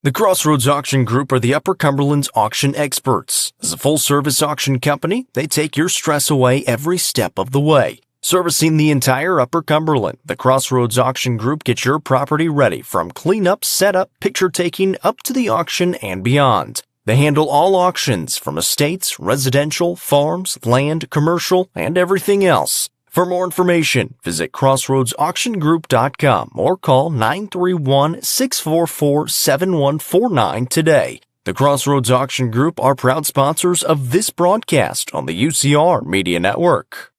The Crossroads Auction Group are the Upper Cumberland's auction experts. As a full-service auction company, they take your stress away every step of the way. Servicing the entire Upper Cumberland, the Crossroads Auction Group gets your property ready from cleanup, setup, picture-taking, up to the auction and beyond. They handle all auctions from estates, residential, farms, land, commercial, and everything else. For more information, visit crossroadsauctiongroup.com or call 931-644-7149 today. The Crossroads Auction Group are proud sponsors of this broadcast on the UCR Media Network.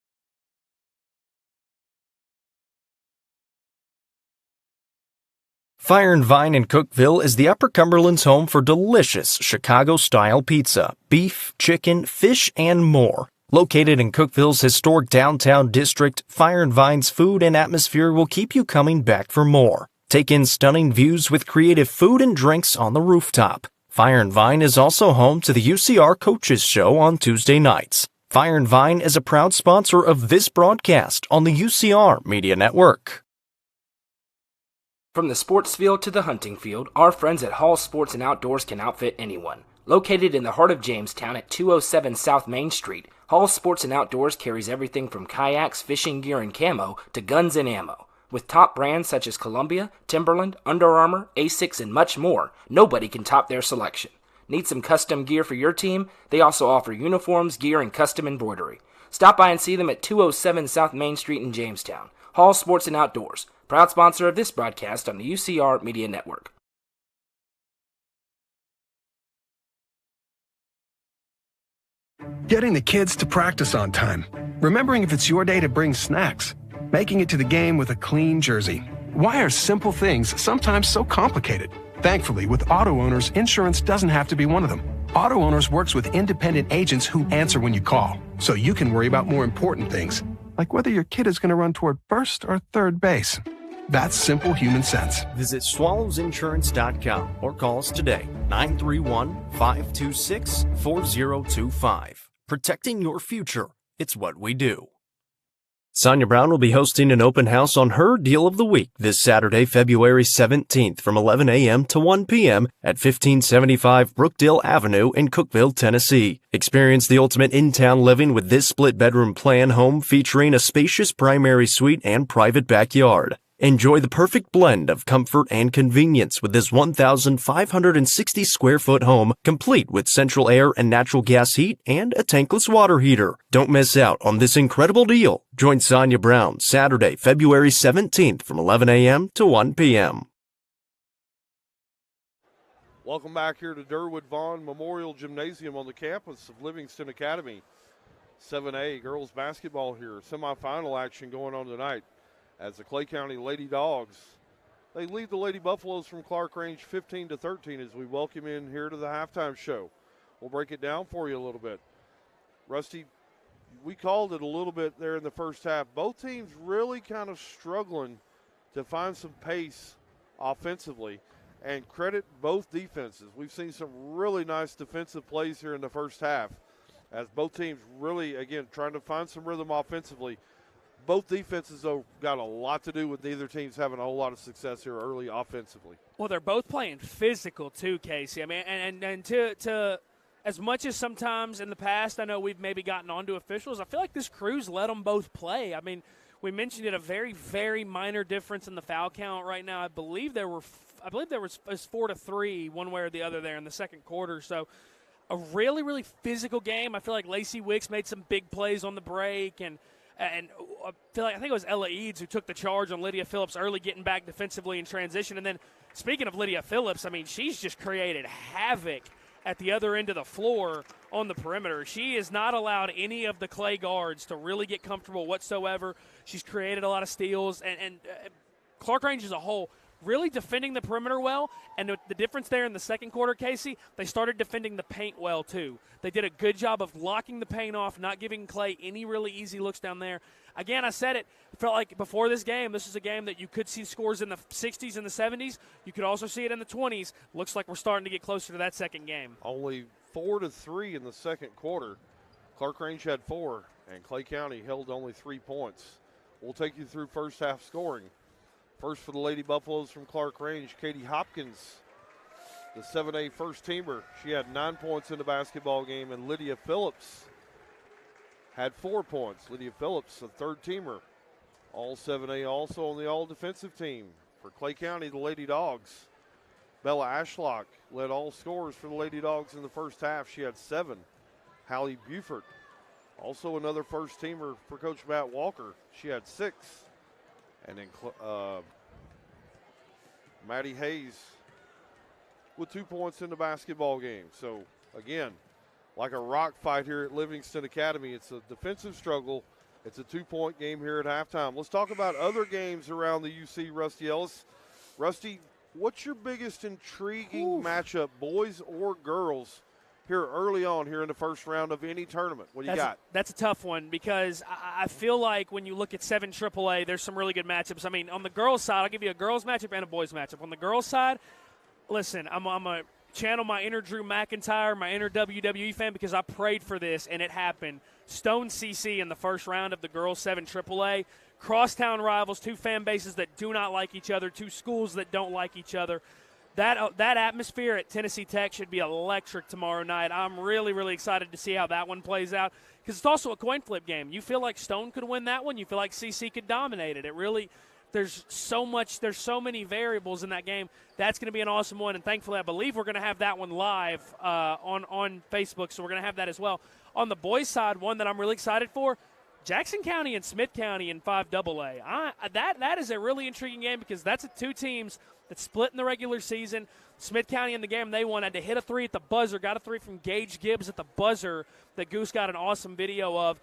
Fire and Vine in Cookeville is the Upper Cumberland's home for delicious Chicago-style pizza, beef, chicken, fish, and more. Located in Cookeville's historic downtown district, Fire and Vine's food and atmosphere will keep you coming back for more. Take in stunning views with creative food and drinks on the rooftop. Fire and Vine is also home to the UCR Coaches Show on Tuesday nights. Fire and Vine is a proud sponsor of this broadcast on the UCR Media Network. From the sports field to the hunting field, our friends at Hall Sports and Outdoors can outfit anyone. Located in the heart of Jamestown at 207 South Main Street, Hall Sports and Outdoors carries everything from kayaks, fishing gear, and camo to guns and ammo. With top brands such as Columbia, Timberland, Under Armour, Asics, and much more, nobody can top their selection. Need some custom gear for your team? They also offer uniforms, gear, and custom embroidery. Stop by and see them at 207 South Main Street in Jamestown. Hall Sports and Outdoors, proud sponsor of this broadcast on the UCR Media Network. Getting the kids to practice on time. Remembering if it's your day to bring snacks. Making it to the game with a clean jersey. Why are simple things sometimes so complicated? Thankfully, with Auto Owners, insurance doesn't have to be one of them. Auto Owners works with independent agents who answer when you call, so you can worry about more important things, like whether your kid is going to run toward first or third base. That's simple human sense. Visit swallowsinsurance.com or call us today, 931-526-4025. Protecting your future. It's what we do. Sonia Brown will be hosting an open house on her deal of the week this Saturday, February 17th from 11 a.m. to 1 p.m. at 1575 Brookdale Avenue in Cookeville, Tennessee. Experience the ultimate in-town living with this split-bedroom plan home featuring a spacious primary suite and private backyard. Enjoy the perfect blend of comfort and convenience with this 1,560 square foot home, complete with central air and natural gas heat and a tankless water heater. Don't miss out on this incredible deal. Join Sonia Brown Saturday, February 17th from 11 a.m. to 1 p.m. Welcome back here to Durwood Vaughn Memorial Gymnasium on the campus of Livingston Academy. 7A girls basketball here. Semifinal action going on tonight. As the Clay County Lady Dogs, they lead the Lady Buffaloes from Clarkrange 15-13 as we welcome in here to the halftime show. We'll break it down for you a little bit. Rusty, we called it a little bit there in the first half. Both teams really kind of struggling to find some pace offensively, and credit both defenses. We've seen some really nice defensive plays here in the first half as both teams really, again, trying to find some rhythm offensively. Both defenses, though, got a lot to do with neither team's having a whole lot of success here early offensively. Well, they're both playing physical too, Casey. I mean, and to as much as sometimes in the past I know we've maybe gotten onto officials, I feel like this crew's let them both play. I mean, we mentioned it, a very, very minor difference in the foul count right now. I believe there was 4-3 one way or the other there in the second quarter. So a really, really physical game. I feel like Lacey Wicks made some big plays on the break, and I think it was Ella Eads who took the charge on Lydia Phillips early, getting back defensively in transition. And then speaking of Lydia Phillips, I mean, she's just created havoc at the other end of the floor on the perimeter. She has not allowed any of the Clay guards to really get comfortable whatsoever. She's created a lot of steals, and Clarkrange as a whole really defending the perimeter well. And the difference there in the second quarter, Casey, they started defending the paint well too. They did a good job of locking the paint off, not giving Clay any really easy looks down there. Again, I said it, felt like before this game, this is a game that you could see scores in the 60s and the 70s. You could also see it in the 20s. Looks like we're starting to get closer to that second game. Only 4-3 in the second quarter. Clarkrange had 4, and Clay County held only 3 points. We'll take you through first half scoring. First for the Lady Buffaloes from Clarkrange, Katie Hopkins, the 7A first teamer. She had 9 points in the basketball game, and Lydia Phillips had 4 points. Lydia Phillips, a third teamer. All 7A also on the all-defensive team. For Clay County, the Lady Dogs, Bella Ashlock led all scorers for the Lady Dogs in the first half. She had 7. Hallie Buford, also another first teamer for Coach Matt Walker. She had 6. And then Maddie Hayes with 2 points in the basketball game. So, again, like a rock fight here at Livingston Academy. It's a defensive struggle. It's a 2-point game here at halftime. Let's talk about other games around the UC, Rusty Ellis. Rusty, what's your biggest intriguing matchup, boys or girls, here early on here in the first round of any tournament? What do you got? That's a tough one because I feel like when you look at 7 AAA, there's some really good matchups. I mean, on the girls' side, I'll give you a girls' matchup and a boys' matchup. On the girls' side, listen, I'm a channel my inner Drew McIntyre, my inner WWE fan, because I prayed for this and it happened. Stone CC in the first round of the girls 7 AAA. Crosstown rivals, 2 fan bases that do not like each other, 2 schools that don't like each other. That atmosphere at Tennessee Tech should be electric tomorrow night. I'm really, really excited to see how that one plays out because it's also a coin flip game. You feel like Stone could win that one. You feel like CC could dominate it. It really – there's so many variables in that game. That's going to be an awesome one, and thankfully I believe we're going to have that one live on Facebook, so we're going to have that as well. On the boys' side, one that I'm really excited for, Jackson County and Smith County in 5AA. That is a really intriguing game because that's 2 teams that split in the regular season. Smith County in the game they won had to hit a 3 at the buzzer, got a 3 from Gage Gibbs at the buzzer that Goose got an awesome video of.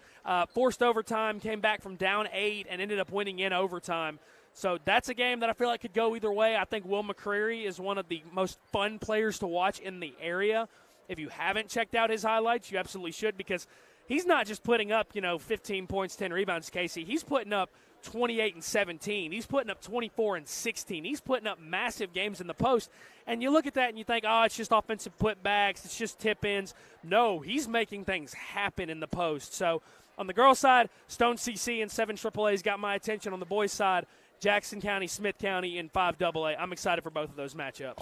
Forced overtime, came back from down 8 and ended up winning in overtime. So that's a game that I feel like could go either way. I think Will McCreary is one of the most fun players to watch in the area. If you haven't checked out his highlights, you absolutely should because he's not just putting up, 15 points, 10 rebounds, Casey. He's putting up 28 and 17. He's putting up 24 and 16. He's putting up massive games in the post. And you look at that and you think, oh, it's just offensive putbacks. It's just tip-ins. No, he's making things happen in the post. So on the girls' side, Stone CC and 7 AAA's got my attention. On the boys' side, Jackson County, Smith County in 5AA. I'm excited for both of those matchups.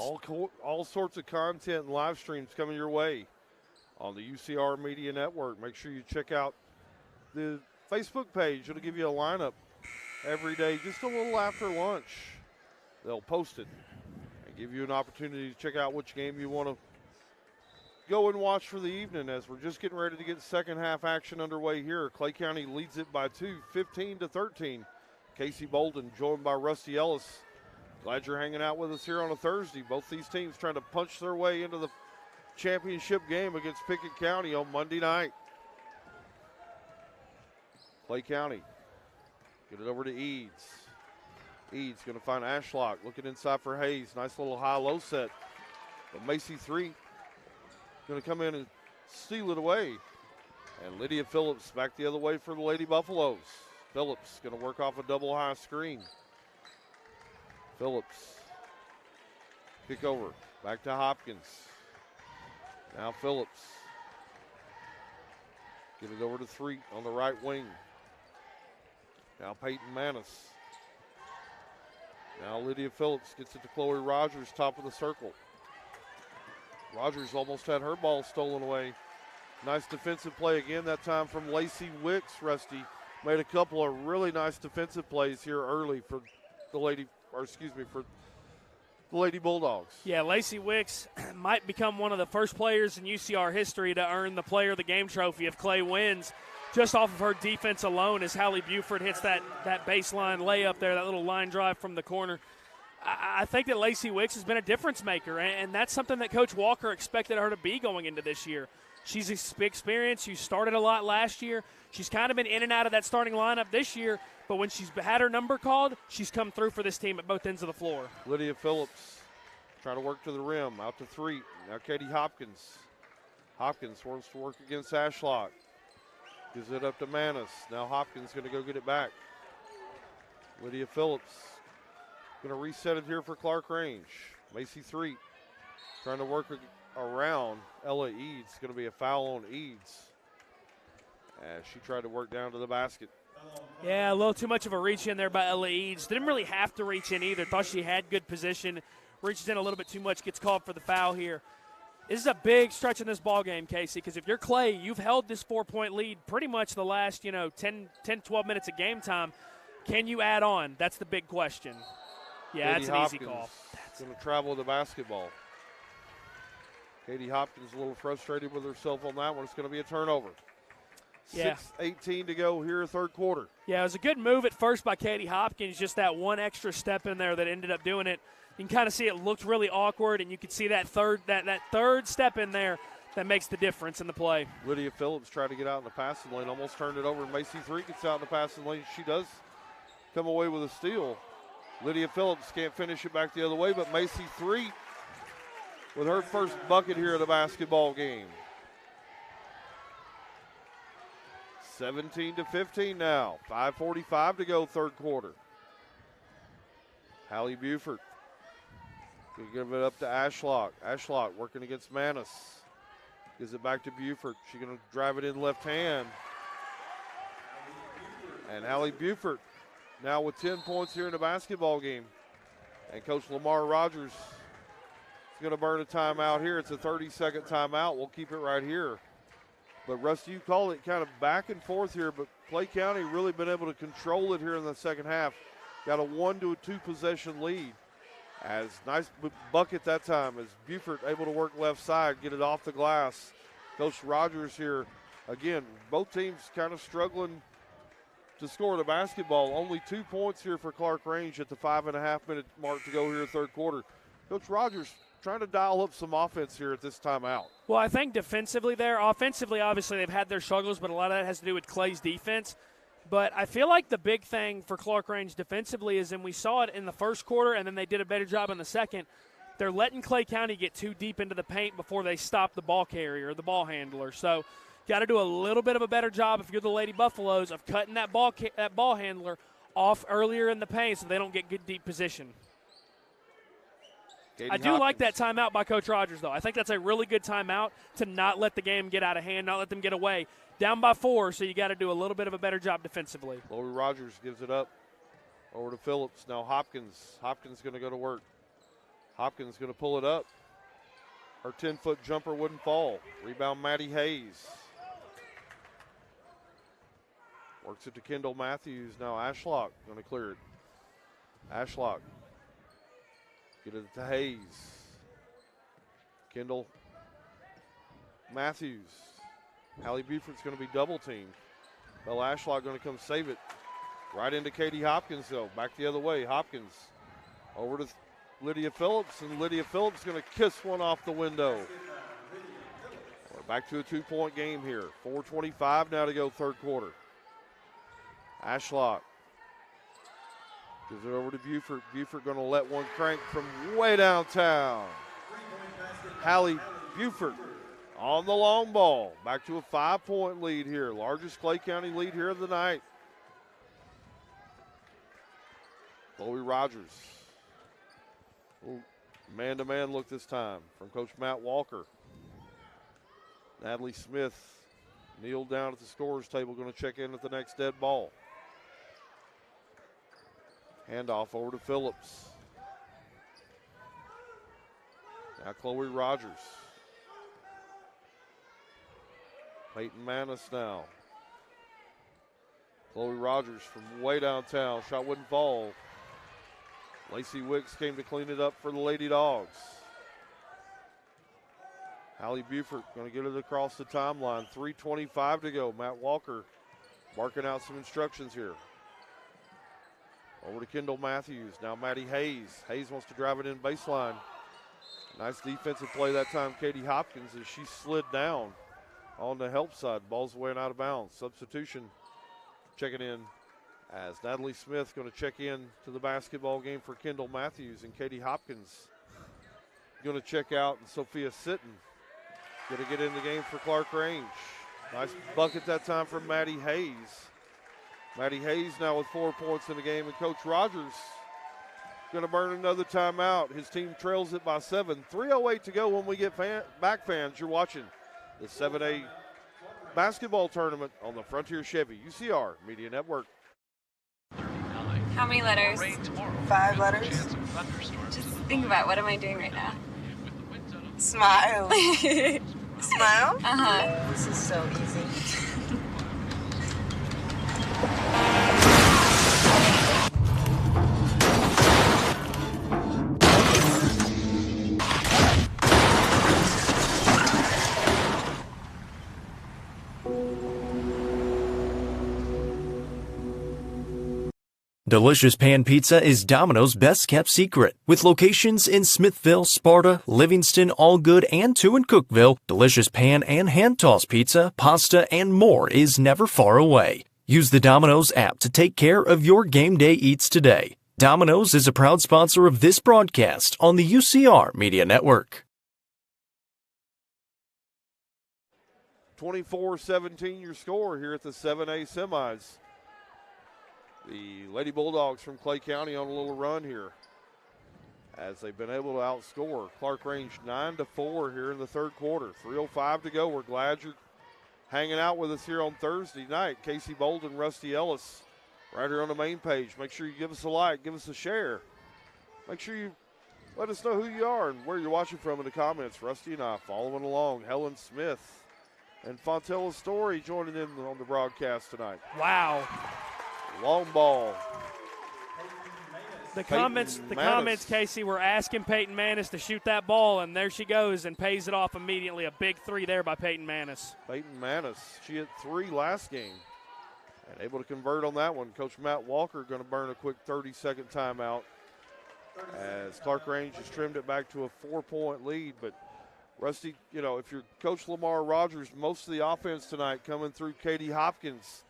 All sorts of content and live streams coming your way on the UCR Media Network. Make sure you check out the Facebook page. It'll give you a lineup every day, just a little after lunch. They'll post it and give you an opportunity to check out which game you want to go and watch for the evening as we're just getting ready to get second half action underway here. Clay County leads it by 2, 15-13. Casey Bolden joined by Rusty Ellis. Glad you're hanging out with us here on a Thursday. Both these teams trying to punch their way into the championship game against Pickett County on Monday night. Clay County, get it over to Eads. Eads going to find Ashlock, looking inside for Hayes. Nice little high-low set. But Macy 3 going to come in and steal it away. And Lydia Phillips back the other way for the Lady Buffaloes. Phillips going to work off a double high screen. Phillips, kick over, back to Hopkins. Now Phillips. Get it over to 3 on the right wing. Now Peyton Manis. Now Lydia Phillips gets it to Chloe Rogers, top of the circle. Rogers almost had her ball stolen away. Nice defensive play again, that time from Lacey Wicks. Rusty made a couple of really nice defensive plays here early for the Lady Bulldogs. Yeah, Lacey Wicks might become one of the first players in UCR history to earn the Player of the Game trophy if Clay wins. Just off of her defense alone as Hallie Buford hits that baseline layup there, that little line drive from the corner. I think that Lacey Wicks has been a difference maker, and that's something that Coach Walker expected her to be going into this year. She's experienced. She started a lot last year. She's kind of been in and out of that starting lineup this year, but when she's had her number called, she's come through for this team at both ends of the floor. Lydia Phillips trying to work to the rim, out to three. Now Katie Hopkins. Hopkins wants to work against Ashlock. Gives it up to Manis. Now Hopkins going to go get it back. Lydia Phillips going to reset it here for Clarkrange. Macy Threet trying to work around Ella Eads. Going to be a foul on Eads as she tried to work down to the basket. Yeah, a little too much of a reach in there by Ella Eads. Didn't really have to reach in either. Thought she had good position. Reaches in a little bit too much, gets called for the foul here. This is a big stretch in this ball game, Casey, because if you're Clay, you've held this 4-point lead pretty much the last, 10, 12 minutes of game time. Can you add on? That's the big question. Yeah, Katie that's an Hopkins easy call. Going to travel with the basketball. Katie Hopkins a little frustrated with herself on that one. It's going to be a turnover. Yeah. 6:18 to go here, third quarter. Yeah, it was a good move at first by Katie Hopkins, just that one extra step in there that ended up doing it. You can kind of see it looked really awkward, and you could see that third step in there that makes the difference in the play. Lydia Phillips tried to get out in the passing lane, almost turned it over. Macy Threet gets out in the passing lane. She does come away with a steal. Lydia Phillips can't finish it back the other way, but Macy Threet with her first bucket here of the basketball game. 17-15 now. 5:45 to go, third quarter. Hallie Buford going to give it up to Ashlock. Ashlock working against Manis. Gives it back to Buford. She's going to drive it in left hand. And Hallie Buford now with 10 points here in the basketball game. And Coach Lamar Rogers is going to burn a timeout here. It's a 30-second timeout. We'll keep it right here. But, Rusty, you call it kind of back and forth here, but Clay County really been able to control it here in the second half. Got a 1 to a 2 possession lead. As nice bucket that time as Buford able to work left side, get it off the glass. Coach Rogers here, again, both teams kind of struggling to score the basketball. Only 2 points here for Clarkrange at the 5.5-minute mark to go here, third quarter. Coach Rogers trying to dial up some offense here at this timeout. Well, I think defensively there, offensively, obviously they've had their struggles, but a lot of that has to do with Clay's defense. But I feel like the big thing for Clarkrange defensively is, and we saw it in the first quarter, and then they did a better job in the second, they're letting Clay County get too deep into the paint before they stop the ball carrier, the ball handler. So got to do a little bit of a better job if you're the Lady Buffaloes of cutting that ball handler off earlier in the paint so they don't get good deep position. I do like that timeout by Coach Rogers, though. I think that's a really good timeout to not let the game get out of hand, not let them get away. Down by 4, so you got to do a little bit of a better job defensively. Chloe Rogers gives it up over to Phillips. Now Hopkins. Hopkins going to go to work. Hopkins going to pull it up. Her 10-foot jumper wouldn't fall. Rebound, Maddie Hayes. Works it to Kendall Matthews. Now Ashlock going to clear it. Ashlock. Get it to Hayes. Kendall Matthews. Hallie Buford's going to be double teamed. Bella Ashlock going to come save it. Right into Katie Hopkins, though. Back the other way. Hopkins over to Lydia Phillips, and Lydia Phillips going to kiss one off the window. We're back to a 2-point game here. 4:25 now to go, third quarter. Ashlock gives it over to Buford. Buford going to let one crank from way downtown. Hallie Buford on the long ball. Back to a 5-point lead here. Largest Clay County lead here of the night. Chloe Rogers. Man-to-man look this time from Coach Matt Walker. Natalie Smith kneeled down at the scorer's table, going to check in at the next dead ball. Handoff over to Phillips. Now Chloe Rogers. Peyton Manis now. Chloe Rogers from way downtown. Shot wouldn't fall. Lacey Wicks came to clean it up for the Lady Dogs. Hallie Buford going to get it across the timeline. 3:25 to go. Matt Walker barking out some instructions here. Over to Kendall Matthews. Now Maddie Hayes. Hayes wants to drive it in baseline. Nice defensive play that time, Katie Hopkins, as she slid down on the help side. Ball's away and out of bounds. Substitution checking in as Natalie Smith going to check in to the basketball game for Kendall Matthews, and Katie Hopkins going to check out, and Sophia Sitton going to get in the game for Clarkrange. Nice bucket that time from Maddie Hayes. Maddie Hayes now with 4 points in the game, and Coach Rogers going to burn another timeout. His team trails it by 7. 3:08 to go when we get back, fans. You're watching the 7A basketball tournament on the Frontier Chevy UCR Media Network. How many letters? 5 letters. Just think about, what am I doing right now? Smile. Smile? Uh-huh. This is so easy. Delicious Pan Pizza is Domino's best kept secret. With locations in Smithville, Sparta, Livingston, Allgood, and 2 in Cookeville, Delicious Pan and hand toss pizza, pasta, and more is never far away. Use the Domino's app to take care of your game day eats today. Domino's is a proud sponsor of this broadcast on the UCR Media Network. 24-17 your score here at the 7A semis. The Lady Bulldogs from Clay County on a little run here as they've been able to outscore Clarkrange 9-4 here in the third quarter. 3:05 to go. We're glad you're hanging out with us here on Thursday night. Casey Bolden, Rusty Ellis, right here on the main page. Make sure you give us a like, give us a share. Make sure you let us know who you are and where you're watching from in the comments. Rusty and I following along. Helen Smith and Fontella Story joining in on the broadcast tonight. Wow. Long ball. The comments, Casey, were asking Peyton Manis to shoot that ball, and there she goes and pays it off immediately. A big 3 there by Peyton Manis. Peyton Manis, she hit 3 last game and able to convert on that one. Coach Matt Walker going to burn a quick 30-second timeout as Clarkrange has trimmed it back to a 4-point lead. But Rusty, you know, if you're Coach Lamar Rogers, most of the offense tonight coming through Katie Hopkins.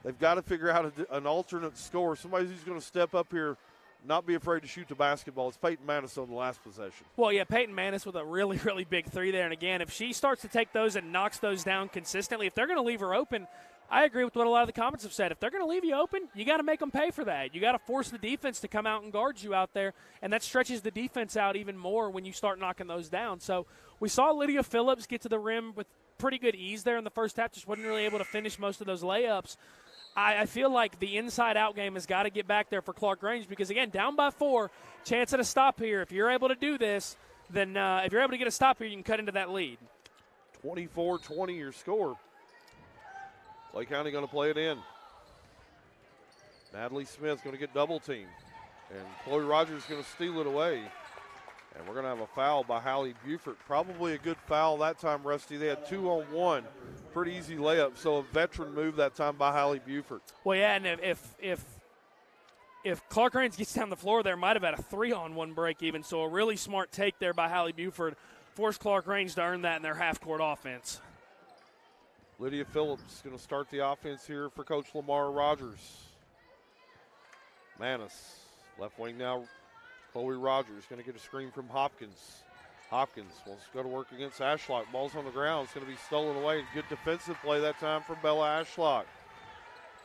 They've got to figure out an alternate score. Somebody who's going to step up here, not be afraid to shoot the basketball. It's Peyton Manis on the last possession. Well, yeah, Peyton Manis with a really, really big 3 there. And, again, if she starts to take those and knocks those down consistently, if they're going to leave her open, I agree with what a lot of the comments have said. If they're going to leave you open, you got to make them pay for that. You got to force the defense to come out and guard you out there, and that stretches the defense out even more when you start knocking those down. So we saw Lydia Phillips get to the rim with pretty good ease there in the first half, just wasn't really able to finish most of those layups. I feel like the inside-out game has got to get back there for Clarkrange because, again, down by 4, chance at a stop here. If you're able to do this, then if you're able to get a stop here, you can cut into that lead. 24-20 your score. Clay County going to play it in. Natalie Smith going to get double teamed. And Chloe Rogers going to steal it away. And we're going to have a foul by Hallie Buford. Probably a good foul that time, Rusty. They had 2-on-1. Pretty easy layup. So a veteran move that time by Hallie Buford. Well, yeah, and if Clarkrange gets down the floor there, might have had a 3-on-1 break even. So a really smart take there by Hallie Buford. Forced Clarkrange to earn that in their half-court offense. Lydia Phillips going to start the offense here for Coach Lamar Rogers. Manis, left wing now. Chloe Rogers going to get a screen from Hopkins. Hopkins wants to go to work against Ashlock. Ball's on the ground. It's going to be stolen away. Good defensive play that time from Bella Ashlock.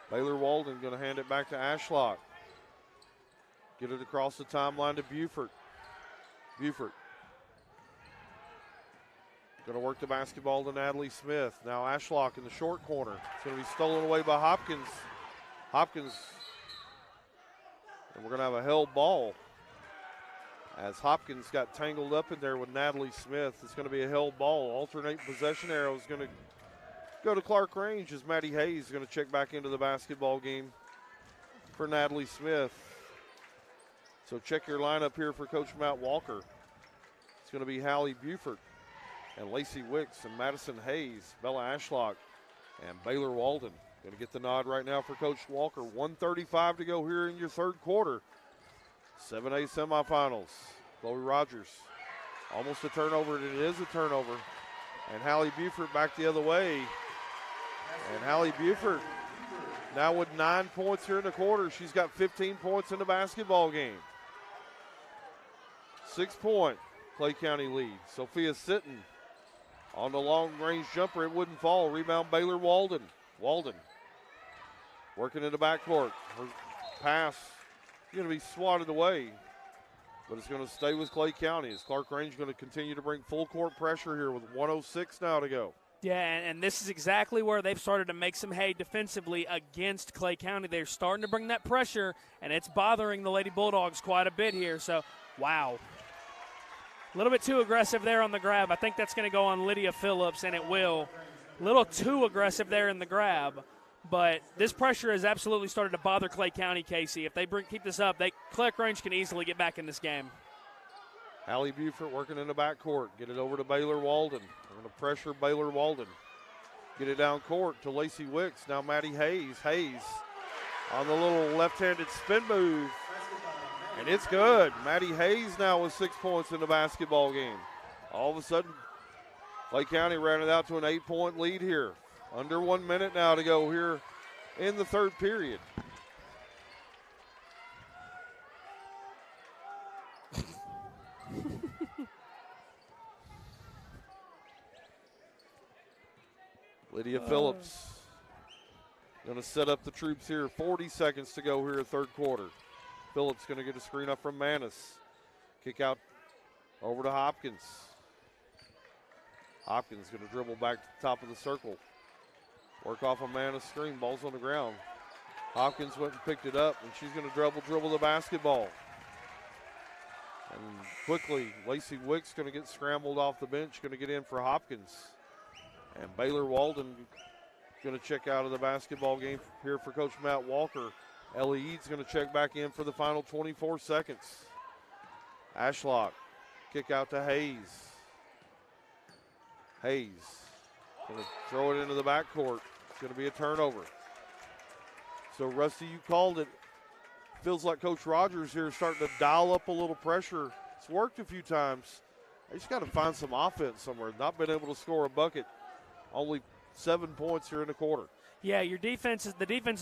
Baylor Walden going to hand it back to Ashlock. Get it across the timeline to Buford. Buford going to work the basketball to Natalie Smith. Now Ashlock in the short corner. It's going to be stolen away by Hopkins. Hopkins. And we're going to have a held ball. As Hopkins got tangled up in there with Natalie Smith, it's going to be a held ball. Alternate possession arrow is going to go to Clarkrange as Maddie Hayes is going to check back into the basketball game for Natalie Smith. So check your lineup here for Coach Matt Walker. It's going to be Hallie Buford and Lacey Wicks and Madison Hayes, Bella Ashlock, and Baylor Walden. Going to get the nod right now for Coach Walker. 1:35 to go here in your third quarter. 7A semifinals. Chloe Rogers. Almost a turnover, and it is a turnover. And Hallie Buford back the other way. And Hallie Buford now with 9 points here in the quarter. She's got 15 points in the basketball game. 6-point Clay County lead. Sophia Sitton on the long-range jumper. It wouldn't fall. Rebound Baylor Walden. Walden working in the backcourt. Her pass is going to be swatted away, but it's going to stay with Clay County as Clarkrange going to continue to bring full court pressure here with 1:06 now to go. Yeah, and this is exactly where they've started to make some hay defensively against Clay County. They're starting to bring that pressure, and it's bothering the Lady Bulldogs quite a bit here. So, wow. A little bit too aggressive there on the grab. I think that's going to go on Lydia Phillips, and it will. A little too aggressive there in the grab. But this pressure has absolutely started to bother Clay County, Casey. If they keep this up, Clarkrange can easily get back in this game. Hallie Buford working in the backcourt. Get it over to Baylor Walden. They're going to pressure Baylor Walden. Get it down court to Lacey Wicks. Now Maddie Hayes. Hayes on the little left-handed spin move. And it's good. Maddie Hayes now with 6 points in the basketball game. All of a sudden, Clay County ran it out to an 8-point lead here. Under 1 minute now to go here in the third period. Lydia Phillips going to set up the troops here. 40 seconds to go here, third quarter. Phillips going to get a screen up from Manis. Kick out over to Hopkins. Hopkins going to dribble back to the top of the circle. Work off a Manis screen. Ball's on the ground. Hopkins went and picked it up, and she's going to dribble the basketball. And quickly, Lacey Wicks going to get scrambled off the bench, going to get in for Hopkins. And Baylor Walden going to check out of the basketball game here for Coach Matt Walker. Ellie Eads going to check back in for the final 24 seconds. Ashlock, kick out to Hayes. Hayes going to throw it into the backcourt. It's going to be a turnover. So, Rusty, you called it. Feels like Coach Rogers here is starting to dial up a little pressure. It's worked a few times. They just got to find some offense somewhere. Not been able to score a bucket. Only 7 points here in the quarter. Yeah, the defense has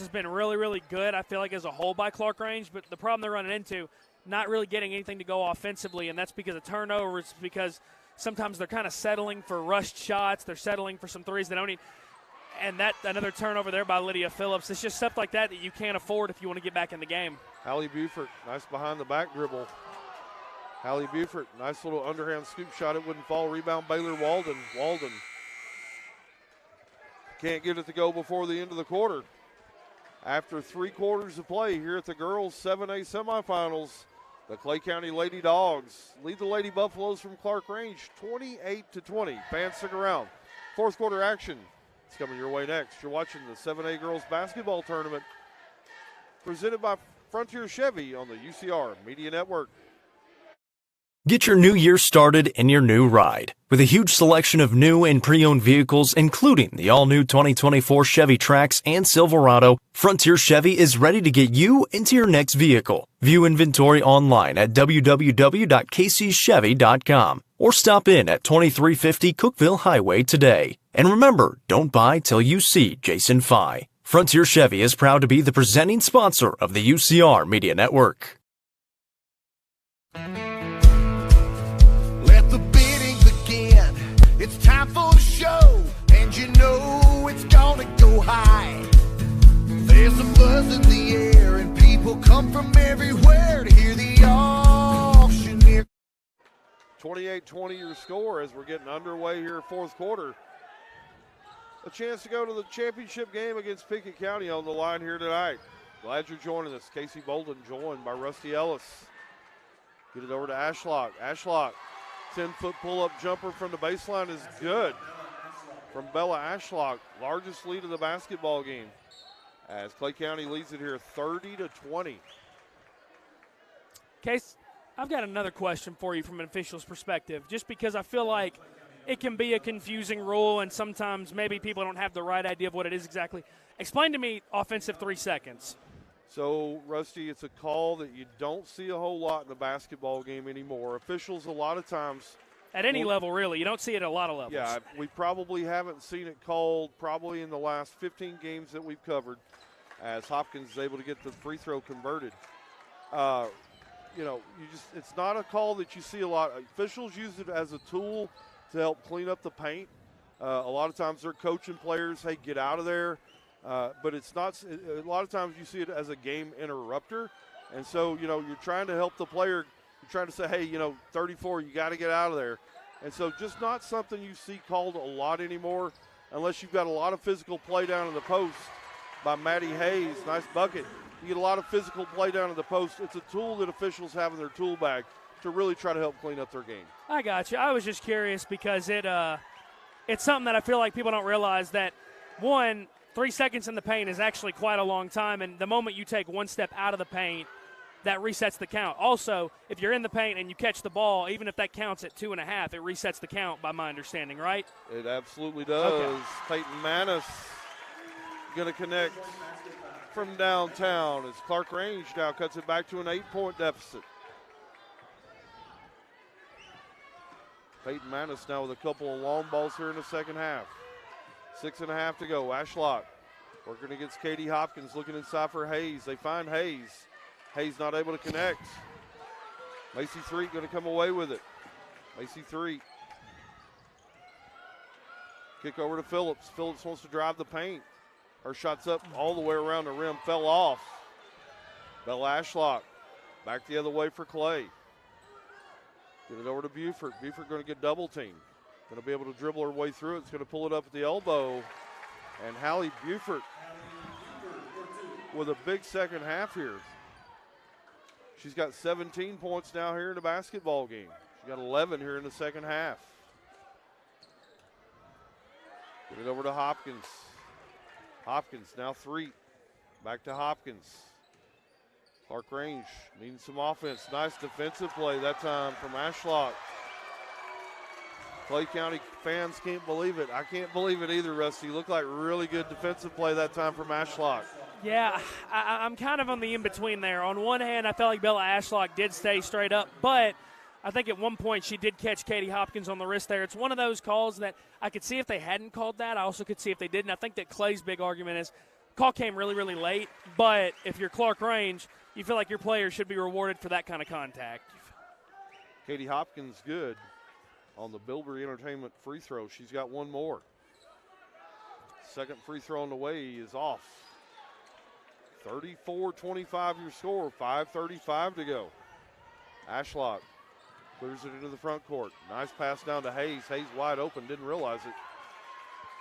been really, really good, I feel like, as a whole by Clarkrange. But the problem they're running into, not really getting anything to go offensively, and that's because of turnovers, because sometimes they're kind of settling for rushed shots. They're settling for some threes they don't need. And that another turnover there by Lydia Phillips. It's just stuff like that you can't afford if you want to get back in the game. Hallie Buford, nice behind the back dribble. Hallie Buford, nice little underhand scoop shot. It wouldn't fall. Rebound Baylor Walden. Walden can't get it to go before the end of the quarter. After 3 quarters of play here at the girls' 7A semifinals, the Clay County Lady Dogs lead the Lady Buffaloes from Clarkrange 28-20. Fans, stick around. Fourth quarter action is coming your way next. You're watching the 7A girls basketball tournament presented by Frontier Chevy on the UCR Media Network. Get your new year started in your new ride. With a huge selection of new and pre-owned vehicles, including the all-new 2024 Chevy Trax and Silverado, Frontier Chevy is ready to get you into your next vehicle. View inventory online at www.kcchevy.com or stop in at 2350 Cookeville Highway today. And remember, don't buy till you see Jason Fye. Frontier Chevy is proud to be the presenting sponsor of the UCR Media Network. Let the bidding begin. It's time for the show, and you know it's gonna go high. There's a buzz in the air, and people come from everywhere to hear the auctioneer. 28-20 your score as we're getting underway here, fourth quarter. A chance to go to the championship game against Pickett County on the line here tonight. Glad you're joining us. Casey Bolden joined by Rusty Ellis. Get it over to Ashlock. Ashlock, 10-foot pull-up jumper from the baseline is good. From Bella Ashlock, largest lead of the basketball game. As Clay County leads it here 30-20. Case, I've got another question for you from an official's perspective, just because I feel like it can be a confusing rule and sometimes maybe people don't have the right idea of what it is exactly. Explain to me offensive 3 seconds. So, Rusty, it's a call that you don't see a whole lot in the basketball game anymore. Officials, a lot of times. At any level, really. You don't see it at a lot of levels. Yeah, we probably haven't seen it called probably in the last 15 games that we've covered as Hopkins is able to get the free throw converted. It's not a call that you see a lot. Officials use it as a tool to help clean up the paint. A lot of times they're coaching players, hey, get out of there. But it's not, a lot of times you see it as a game interrupter. And so, you're trying to help the player. You're trying to say, hey, 34, you got to get out of there. And so just not something you see called a lot anymore unless you've got a lot of physical play down in the post by Maddie Hayes. Nice bucket. You get a lot of physical play down in the post. It's a tool that officials have in their tool bag to really try to help clean up their game. I got you. I was just curious because it's something that I feel like people don't realize that, 3 seconds in the paint is actually quite a long time, and the moment you take one step out of the paint, that resets the count. Also, if you're in the paint and you catch the ball, even if that counts at 2.5, it resets the count by my understanding, right? It absolutely does. Okay. Peyton Manis going to connect from downtown as Clarkrange now cuts it back to an 8-point deficit. Peyton Manis now with a couple of long balls here in the second half. 6.5 to go. Ashlock working against Katie Hopkins, looking inside for Hayes. They find Hayes. Hayes not able to connect. Macy Threet going to come away with it. Macy Threet. Kick over to Phillips. Phillips wants to drive the paint. Her shot's up all the way around the rim. Fell off. Bella Ashlock back the other way for Clay. Get it over to Buford. Buford going to get double teamed. Going to be able to dribble her way through it. It's going to pull it up at the elbow. And Hallie Buford with a big second half here. She's got 17 points now here in the basketball game. She got 11 here in the second half. Get it over to Hopkins. Hopkins now 3. Back to Hopkins. Clarkrange needing some offense. Nice defensive play that time from Ashlock. Clay County fans can't believe it. I can't believe it either, Rusty. Looked like really good defensive play that time from Ashlock. Yeah, I'm kind of on the in-between there. On one hand, I felt like Bella Ashlock did stay straight up, but I think at one point she did catch Katie Hopkins on the wrist there. It's one of those calls that I could see if they hadn't called that. I also could see if they didn't. I think that Clay's big argument is call came really, really late, but if you're Clarkrange, you feel like your player should be rewarded for that kind of contact. Katie Hopkins good on the Bilberry Entertainment free throw. She's got one more. Second free throw on the way is off. 34-25 your score, 5:35 to go. Ashlock clears it into the front court. Nice pass down to Hayes. Hayes wide open, didn't realize it.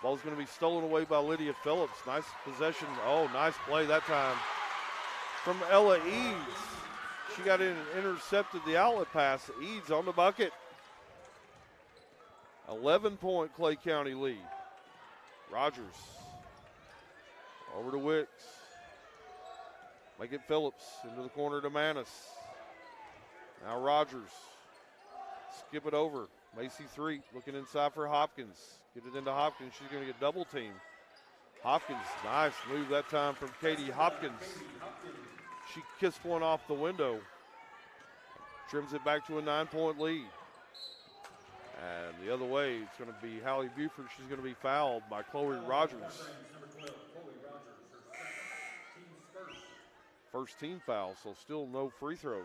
Ball's going to be stolen away by Lydia Phillips. Nice possession. Oh, nice play that time from Ella Eads. She got in and intercepted the outlet pass. Eads on the bucket. 11-point Clay County lead. Rogers over to Wicks. Make it Phillips into the corner to Manis. Now Rogers. Skip it over. Macy Threet looking inside for Hopkins. Get it into Hopkins. She's going to get double teamed. Hopkins, nice move that time from Katie Hopkins. She kissed one off the window. Trims it back to a 9-point lead. And the other way, it's going to be Hallie Buford. She's going to be fouled by Chloe Rogers. First team foul, so still no free throws.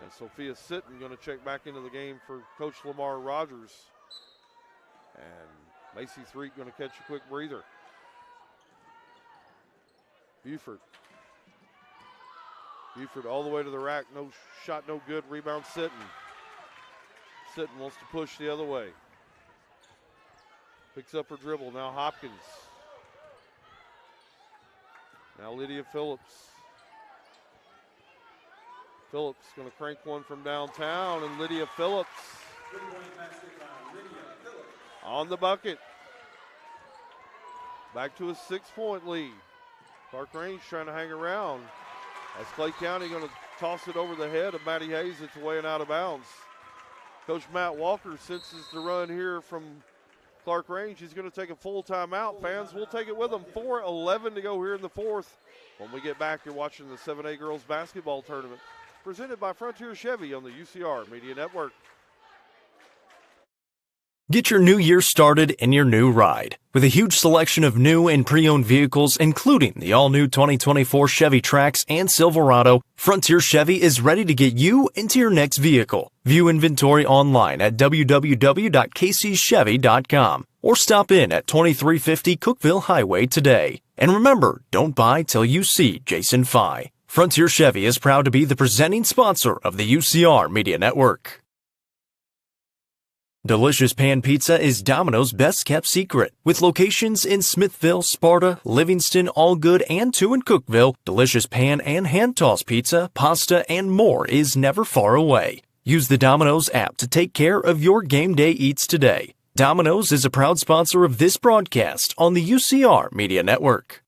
And Sophia Sitton going to check back into the game for Coach Lamar Rogers. And Macy Threet going to catch a quick breather. Buford all the way to the rack. No shot, no good. Rebound Sitton. Sitton wants to push the other way. Picks up her dribble. Now Hopkins. Now Lydia Phillips. Phillips going to crank one from downtown, and Lydia Phillips on the bucket. Back to a 6-point lead. Clarkrange trying to hang around. As Clay County going to toss it over the head of Maddie Hayes. It's away and out of bounds. Coach Matt Walker senses the run here from Clarkrange is going to take a full timeout. Fans, we'll take it with them. 4:11 to go here in the fourth. When we get back, you're watching the 7A Girls Basketball Tournament presented by Frontier Chevy on the UCR Media Network. Get your new year started in your new ride. With a huge selection of new and pre-owned vehicles, including the all-new 2024 Chevy Trax and Silverado, Frontier Chevy is ready to get you into your next vehicle. View inventory online at www.kcchevy.com or stop in at 2350 Cookeville Highway today. And remember, don't buy till you see Jason Fye. Frontier Chevy is proud to be the presenting sponsor of the UCR Media Network. Delicious Pan Pizza is Domino's best-kept secret. With locations in Smithville, Sparta, Livingston, Allgood, and 2 in Cookeville, delicious pan and hand-tossed pizza, pasta, and more is never far away. Use the Domino's app to take care of your game day eats today. Domino's is a proud sponsor of this broadcast on the UCR Media Network.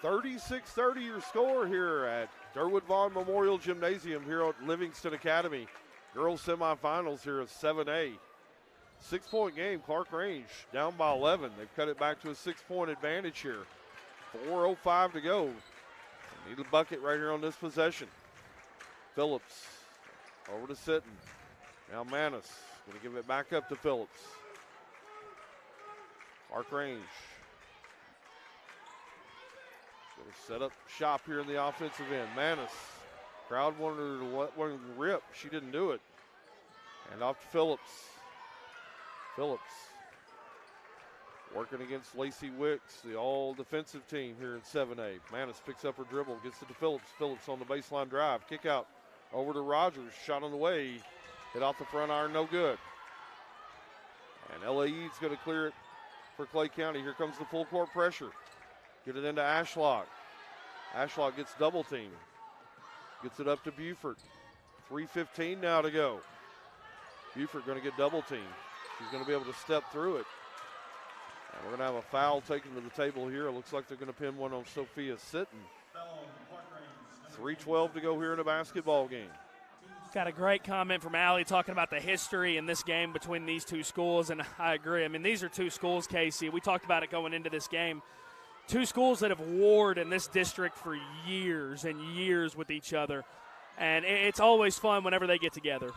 36-30 your score here at Durwood Vaughn Memorial Gymnasium here at Livingston Academy. Girls semifinals here at 7A. 6-point game, Clarkrange down by 11. They've cut it back to a 6-point advantage here. 4:05 to go. They need a bucket right here on this possession. Phillips over to Sitton. Now Manis going to give it back up to Phillips. Clarkrange going to set up shop here in the offensive end. Manis. Crowd wanted her to let one rip. She didn't do it. And off to Phillips. Phillips working against Lacey Wicks, the all-defensive team here in 7A. Manis picks up her dribble, gets it to Phillips. Phillips on the baseline drive. Kick out over to Rogers. Shot on the way. Hit off the front iron, no good. And LAE is going to clear it for Clay County. Here comes the full court pressure. Get it into Ashlock. Ashlock gets double teamed. Gets it up to Buford. 3:15 now to go. Buford going to get double teamed. She's going to be able to step through it. And we're going to have a foul taken to the table here. It looks like they're going to pin one on Sophia Sitton. 3:12 to go here in a basketball game. Got a great comment from Allie talking about the history in this game between these two schools, and I agree. I mean, these are two schools, Casey. We talked about it going into this game. Two schools that have warred in this district for years and years with each other. And it's always fun whenever they get together.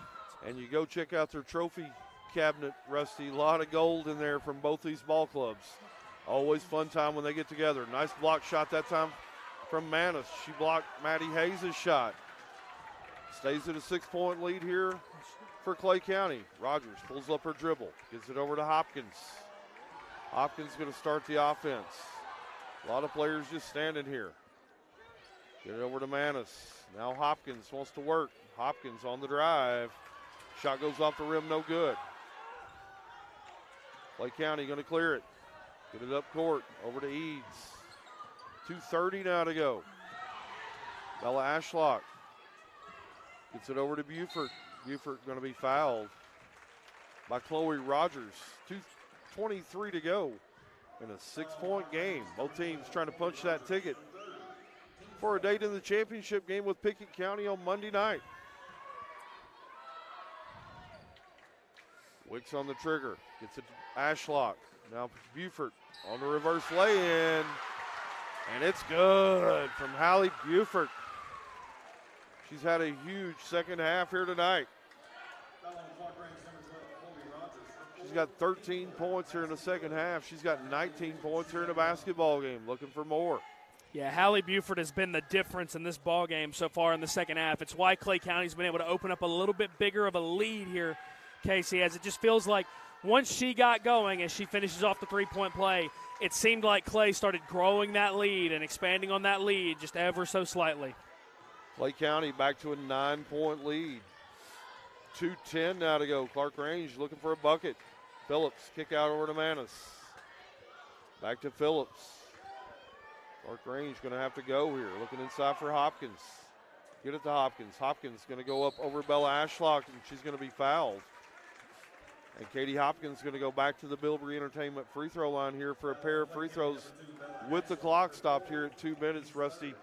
And you go check out their trophy cabinet, Rusty. A lot of gold in there from both these ball clubs. Always fun time when they get together. Nice block shot that time from Manis. She blocked Maddie Hayes' shot. Stays at a 6-point lead here for Clay County. Rogers pulls up her dribble. Gives it over to Hopkins. Hopkins going to start the offense. A lot of players just standing here. Get it over to Manis. Now Hopkins wants to work. Hopkins on the drive. Shot goes off the rim, no good. Clay County going to clear it. Get it up court, over to Eads. 2:30 now to go. Bella Ashlock gets it over to Buford. Buford going to be fouled by Chloe Rogers. 2:23 to go in a 6-point game. Both teams trying to punch that ticket for a date in the championship game with Pickett County on Monday night. Wicks on the trigger, gets it to Ashlock. Now Buford on the reverse lay-in, and it's good from Hallie Buford. She's had a huge second half here tonight. She's got 13 points here in the second half. She's got 19 points here in a basketball game. Looking for more. Yeah, Hallie Buford has been the difference in this ball game so far in the second half. It's why Clay County's been able to open up a little bit bigger of a lead here, Casey, as it just feels like once she got going, as she finishes off the three-point play, it seemed like Clay started growing that lead and expanding on that lead just ever so slightly. Clay County back to a 9-point lead. 2:10 now to go. Clarkrange looking for a bucket. Phillips kick out over to Manis. Back to Phillips. Clarkrange going to have to go here. Looking inside for Hopkins. Get it to Hopkins. Hopkins going to go up over Bella Ashlock, and she's going to be fouled. And Katie Hopkins going to go back to the Bilbrey Entertainment free throw line here for a pair of free throws with the clock stopped here at 2 minutes. Rusty,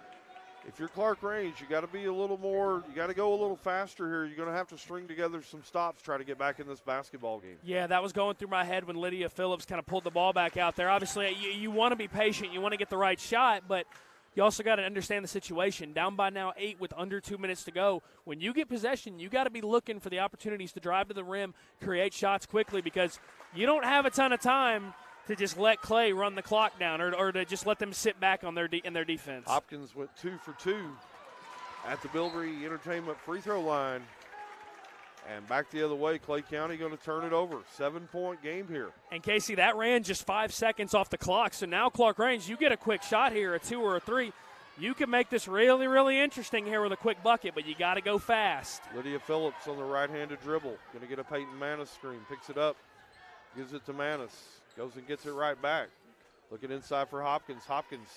if you're Clarkrange, you got to be a little more, you got to go a little faster here. You're going to have to string together some stops, try to get back in this basketball game. Yeah, that was going through my head when Lydia Phillips kind of pulled the ball back out there. Obviously, you want to be patient. You want to get the right shot, but you also got to understand the situation. Down by now 8 with under 2 minutes to go. When you get possession, you got to be looking for the opportunities to drive to the rim, create shots quickly, because you don't have a ton of time to just let Clay run the clock down or to just let them sit back on in their defense. Hopkins went 2 for 2 at the Bilbrey Entertainment free throw line. And back the other way, Clay County going to turn it over. 7-point game here. And Casey, that ran just 5 seconds off the clock. So now Clarkrange, you get a quick shot here, a 2 or a 3. You can make this really, really interesting here with a quick bucket, but you got to go fast. Lydia Phillips on the right-handed dribble. Going to get a Peyton Manis screen. Picks it up. Gives it to Manis. Goes and gets it right back. Looking inside for Hopkins. Hopkins,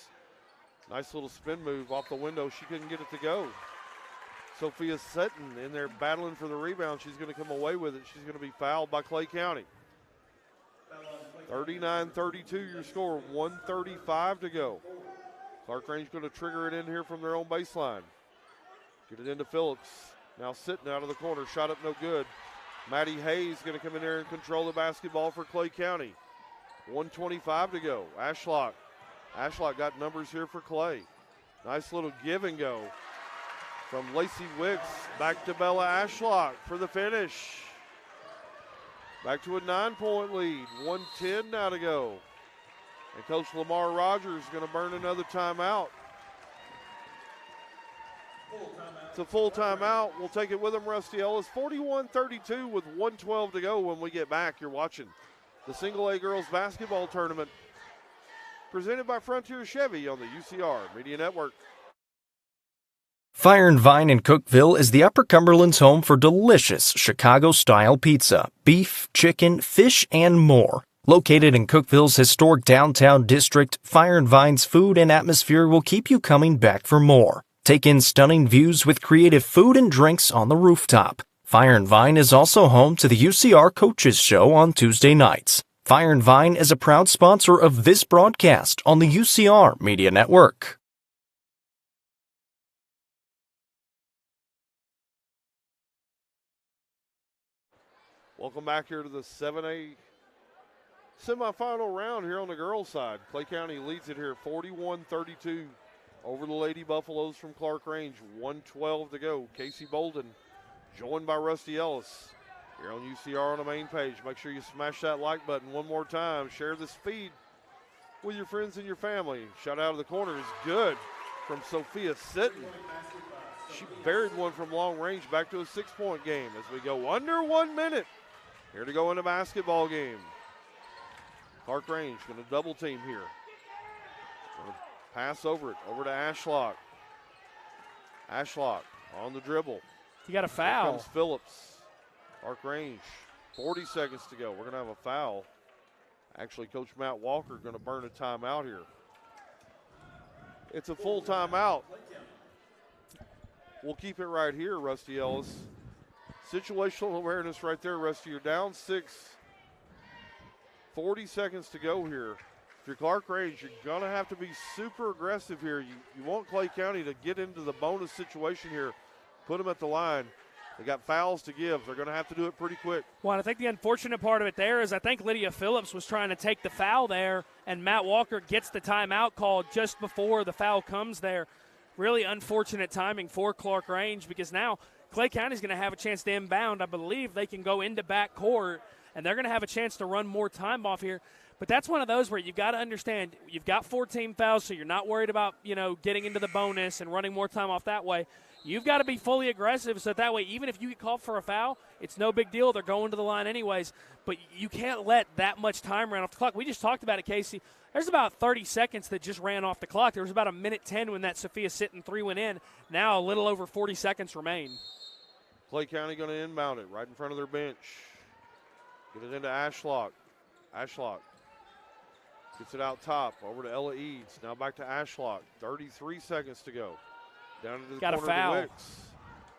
nice little spin move off the window. She couldn't get it to go. Sophia Sutton in there battling for the rebound. She's going to come away with it. She's going to be fouled by Clay County. 39-32 your score. 1:35 to go. Clarkrange going to trigger it in here from their own baseline. Get it into Phillips. Now sitting out of the corner. Shot up no good. Maddie Hayes going to come in there and control the basketball for Clay County. 1:25 to go. Ashlock. Ashlock got numbers here for Clay. Nice little give and go from Lacey Wicks back to Bella Ashlock for the finish. Back to a 9-point lead. 1:10 now to go. And Coach Lamar Rogers is going to burn another timeout. It's a full timeout. We'll take it with him, Rusty Ellis. 41-32 with 1:12 to go. When we get back, you're watching the Single A Girls Basketball Tournament presented by Frontier Chevy on the UCR Media Network. Fire and Vine in Cookeville is the Upper Cumberland's home for delicious Chicago-style pizza, beef, chicken, fish, and more. Located in Cookeville's historic downtown district, Fire and Vine's food and atmosphere will keep you coming back for more. Take in stunning views with creative food and drinks on the rooftop. Fire and Vine is also home to the UCR Coaches Show on Tuesday nights. Fire and Vine is a proud sponsor of this broadcast on the UCR Media Network. Welcome back here to the 7A semifinal round here on the girls' side. Clay County leads it here 41-32 over the Lady Buffaloes from Clarkrange. 1:12 to go. Casey Bolden joined by Rusty Ellis here on UCR on the main page. Make sure you smash that like button one more time. Share this feed with your friends and your family. Shot out of the corner is good from Sophia Sitton. She buried one from long range. Back to a 6-point game as we go under 1 minute. Here to go in a basketball game. Clarkrange going to double team here. Going to pass over it, over to Ashlock. Ashlock on the dribble. You got a foul. Here comes Phillips. Clarkrange, 40 seconds to go. We're going to have a foul. Actually, Coach Matt Walker going to burn a timeout here. It's a full timeout. We'll keep it right here, Rusty Ellis. Situational awareness right there, Rusty. You're down 6. 40 seconds to go here. If you're Clarkrange, you're going to have to be super aggressive here. You want Clay County to get into the bonus situation here. Put them at the line. They got fouls to give. They're going to have to do it pretty quick. Well, I think the unfortunate part of it there is I think Lydia Phillips was trying to take the foul there, and Matt Walker gets the timeout called just before the foul comes there. Really unfortunate timing for Clarkrange because now Clay County's going to have a chance to inbound. I believe they can go into back court, and they're going to have a chance to run more time off here. But that's one of those where you've got to understand you've got 14 fouls, so you're not worried about, getting into the bonus and running more time off that way. You've got to be fully aggressive so that way even if you get called for a foul, it's no big deal. They're going to the line anyways. But you can't let that much time run off the clock. We just talked about it, Casey. There's about 30 seconds that just ran off the clock. There was about a minute 10 when that Sophia Sitton 3 went in. Now a little over 40 seconds remain. Clay County going to inbound it right in front of their bench. Get it into Ashlock. Ashlock gets it out top over to Ella Eads. Now back to Ashlock. 33 seconds to go. Down into the Got corner a foul. to Wicks.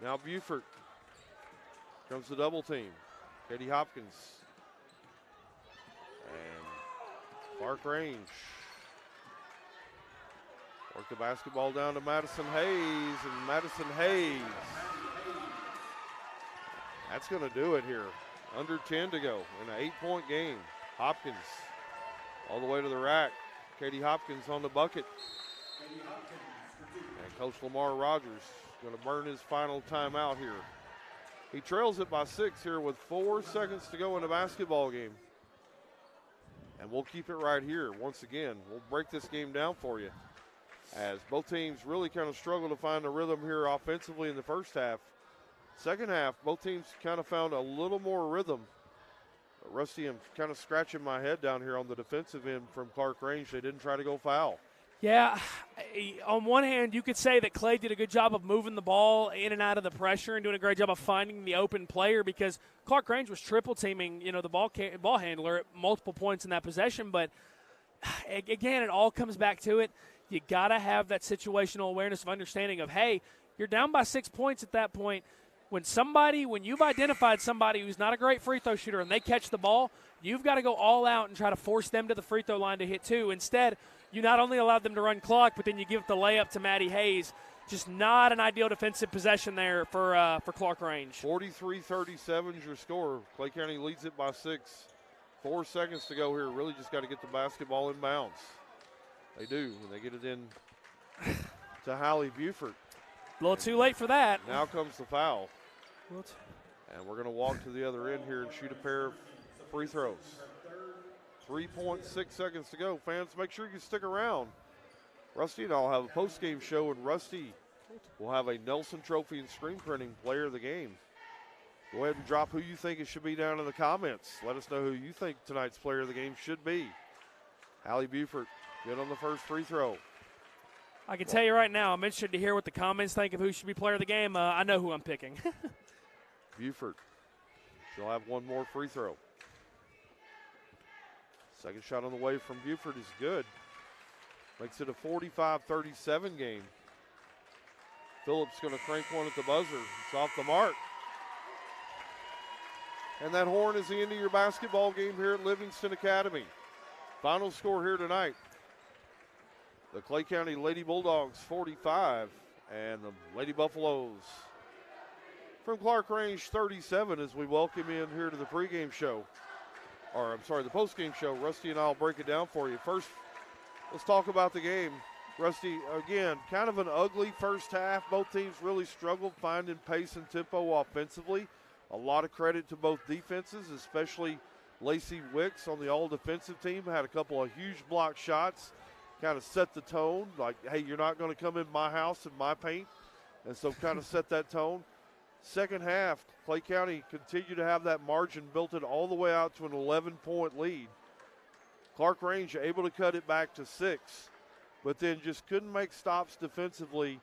Now Buford. Comes the double team. Katie Hopkins. And Clarkrange. Work the basketball down to Madison Hayes, and Madison Hayes. That's going to do it here. Under 10 to go in an 8-point game. Hopkins all the way to the rack. Katie Hopkins on the bucket. And Coach Lamar Rogers going to burn his final timeout here. He trails it by 6 here with 4 seconds to go in the basketball game. And we'll keep it right here. Once again, we'll break this game down for you as both teams really kind of struggle to find a rhythm here offensively in the first half. Second half, both teams kind of found a little more rhythm. But Rusty, I'm kind of scratching my head down here on the defensive end from Clarkrange. They didn't try to go foul. Yeah, on one hand, you could say that Clay did a good job of moving the ball in and out of the pressure and doing a great job of finding the open player because Clarkrange was triple teaming, the ball handler at multiple points in that possession. But again, it all comes back to it. You got to have that situational awareness of understanding of, hey, you're down by 6 points at that point. When you've identified somebody who's not a great free throw shooter and they catch the ball, you've got to go all out and try to force them to the free throw line to hit two. Instead, you not only allowed them to run clock, but then you give the layup to Maddie Hayes. Just not an ideal defensive possession there for Clarkrange. 43-37 is your score. Clay County leads it by 6. 4 seconds to go here. Really just got to get the basketball in bounds. They do, and they get it in to Hallie Buford. A little too late for that. Now comes the foul. And we're going to walk to the other end here and shoot a pair of free throws. 3.6 seconds to go. Fans, make sure you stick around. Rusty and I'll have a post-game show, and Rusty will have a Nelson Trophy and screen printing player of the game. Go ahead and drop who you think it should be down in the comments. Let us know who you think tonight's player of the game should be. Hallie Buford, good on the first free throw. I can tell you right now, I'm interested to hear what the comments think of who should be player of the game. I know who I'm picking. Buford, she'll have one more free throw. Second shot on the way from Buford is good. Makes it a 45-37 game. Phillips going to crank one at the buzzer. It's off the mark. And that horn is the end of your basketball game here at Livingston Academy. Final score here tonight. The Clay County Lady Bulldogs 45 and the Lady Buffaloes from Clarkrange 37 as we welcome in here to the pregame show. Or, I'm sorry, the postgame show. Rusty and I will break it down for you. First, let's talk about the game. Rusty, again, kind of an ugly first half. Both teams really struggled finding pace and tempo offensively. A lot of credit to both defenses, especially Lacey Wicks on the all-defensive team. Had a couple of huge block shots. Kind of set the tone, like, hey, you're not going to come in my house in my paint. And so kind of set that tone. Second half, Clay County continued to have that margin, built it all the way out to an 11-point lead. Clarkrange able to cut it back to 6, but then just couldn't make stops defensively.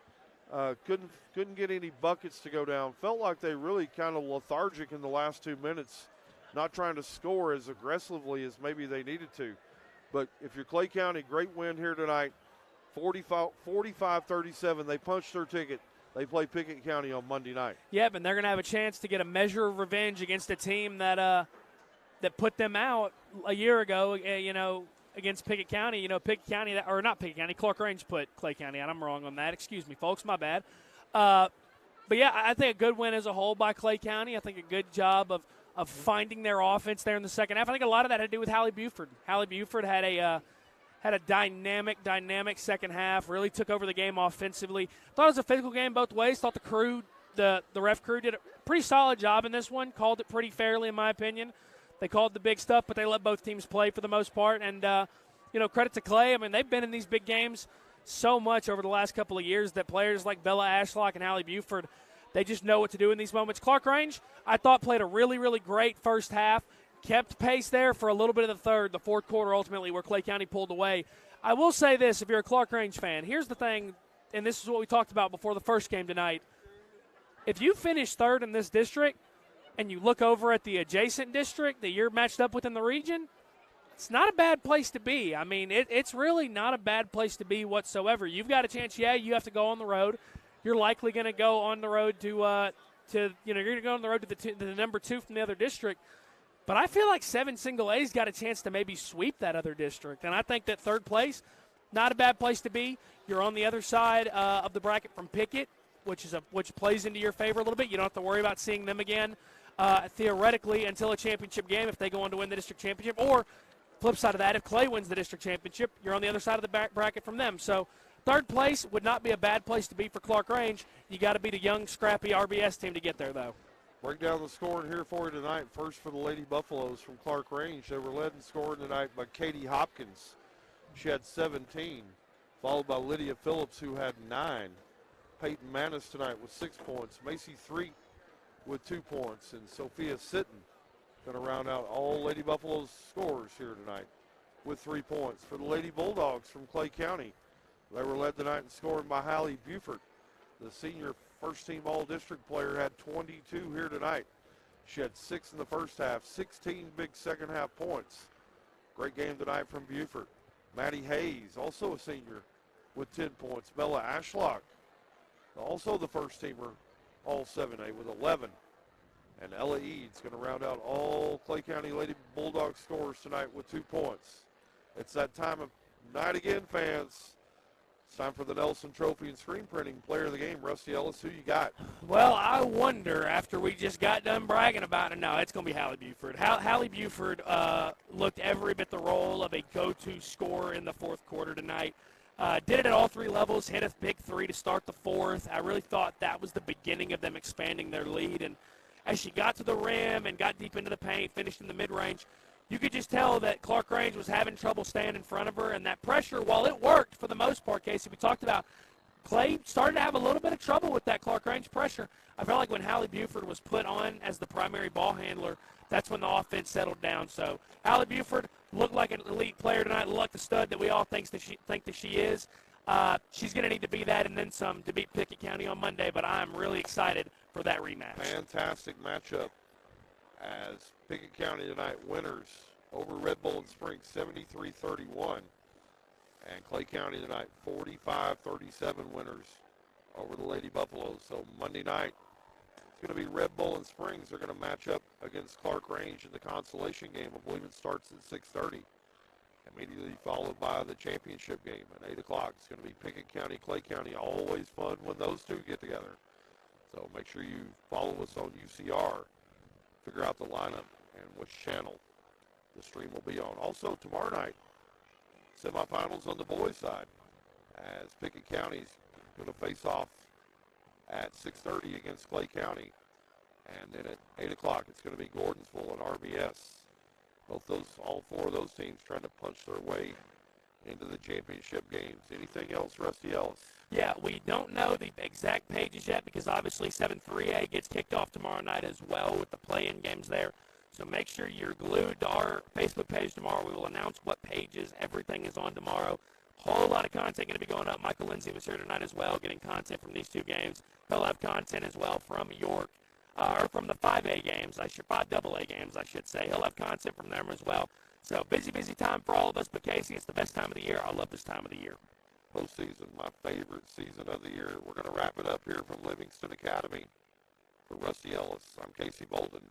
Couldn't get any buckets to go down. Felt like they really kind of lethargic in the last 2 minutes, not trying to score as aggressively as maybe they needed to. But if you're Clay County, great win here tonight, 45-37. They punched their ticket. They play Pickett County on Monday night. Yep, and they're going to have a chance to get a measure of revenge against a team that put them out a year ago, against Pickett County. Pickett County, or not Pickett County, Clarkrange put Clay County out. I'm wrong on that. Excuse me, folks, my bad. But, yeah, I think a good win as a whole by Clay County. I think a good job of finding their offense there in the second half. I think a lot of that had to do with Hallie Buford. Hallie Buford had a dynamic second half, really took over the game offensively. Thought it was a physical game both ways. Thought the ref crew did a pretty solid job in this one, called it pretty fairly in my opinion. They called the big stuff, but they let both teams play for the most part. And, credit to Clay. I mean, they've been in these big games so much over the last couple of years that players like Bella Ashlock and Hallie Buford, they just know what to do in these moments. Clarkrange, I thought, played a really, really great first half. Kept pace there for a little bit of the fourth quarter ultimately where Clay County pulled away. I will say this, if you're a Clarkrange fan, here's the thing, and this is what we talked about before the first game tonight. If you finish third in this district and you look over at the adjacent district that you're matched up with in the region, it's not a bad place to be. I mean, it's really not a bad place to be whatsoever. You've got a chance, you have to go on the road. You're likely going to go on the road to you're going to go on the road to the number 2 from the other district. But I feel like 7 single A's got a chance to maybe sweep that other district. And I think that third place, not a bad place to be. You're on the other side of the bracket from Pickett, which plays into your favor a little bit. You don't have to worry about seeing them again, theoretically, until a championship game if they go on to win the district championship. Or, flip side of that, if Clay wins the district championship, you're on the other side of the bracket from them. So, third place would not be a bad place to be for Clarkrange. You got to beat a young, scrappy RBS team to get there, though. Break down the scoring here for you tonight. First for the Lady Buffaloes from Clarkrange. They were led in scoring tonight by Katie Hopkins. She had 17, followed by Lydia Phillips, who had 9. Peyton Manis tonight with 6 points. Macy Threet with 2 points. And Sophia Sitton going to round out all Lady Buffaloes scorers here tonight with 3 points. For the Lady Bulldogs from Clay County, they were led tonight in scoring by Hallie Buford. The senior first-team all-district player had 22 here tonight. She had 6 in the first half, 16 big second-half points. Great game tonight from Buford. Maddie Hayes, also a senior, with 10 points. Bella Ashlock, also the first-teamer, all 7A with 11. And Ella Eads going to round out all Clay County Lady Bulldog scorers tonight with 2 points. It's that time of night again, fans. It's time for the Nelson Trophy and Screen Printing Player of the Game. Rusty Ellis, who you got? Well, I wonder, after we just got done bragging about it, no, it's going to be Hallie Buford. Hallie Buford looked every bit the role of a go-to scorer in the fourth quarter tonight. Did it at all 3 levels, hit a big 3 to start the fourth. I really thought that was the beginning of them expanding their lead. And as she got to the rim and got deep into the paint, finished in the mid-range, you could just tell that Clarkrange was having trouble staying in front of her, and that pressure, while it worked for the most part, Casey, we talked about, Clay started to have a little bit of trouble with that Clarkrange pressure. I felt like when Hallie Buford was put on as the primary ball handler, that's when the offense settled down. So Hallie Buford looked like an elite player tonight, looked like the stud that we all think that she is. She's going to need to be that and then some to beat Pickett County on Monday, but I'm really excited for that rematch. Fantastic matchup as Pickett County tonight winners over Red Bull and Springs 73-31. And Clay County tonight 45-37 winners over the Lady Buffaloes. So Monday night it's going to be Red Bull and Springs. They're going to match up against Clarkrange in the consolation game. I believe it starts at 6:30. Immediately followed by the championship game at 8 o'clock. It's going to be Pickett County, Clay County. Always fun when those two get together. So make sure you follow us on UCR. Figure out the lineup and which channel the stream will be on. Also tomorrow night, semifinals on the boys' side as Pickett County's going to face off at 6:30 against Clay County. And then at 8 o'clock, it's going to be Gordonsville and RBS. All 4 of those teams trying to punch their way into the championship games. Anything else, Rusty Ellis? Yeah, we don't know the exact pages yet because obviously 7-3A gets kicked off tomorrow night as well with the play-in games there. So make sure you're glued to our Facebook page tomorrow. We will announce what pages everything is on tomorrow. Whole lot of content going to be going up. Michael Lindsay was here tonight as well, getting content from these 2 games. He'll have content as well from York, or from the 5A games, 5AA games, I should say. He'll have content from them as well. So busy time for all of us, but Casey, it's the best time of the year. I love this time of the year. Postseason, my favorite season of the year. We're going to wrap it up here from Livingston Academy. For Rusty Ellis, I'm Casey Bolden.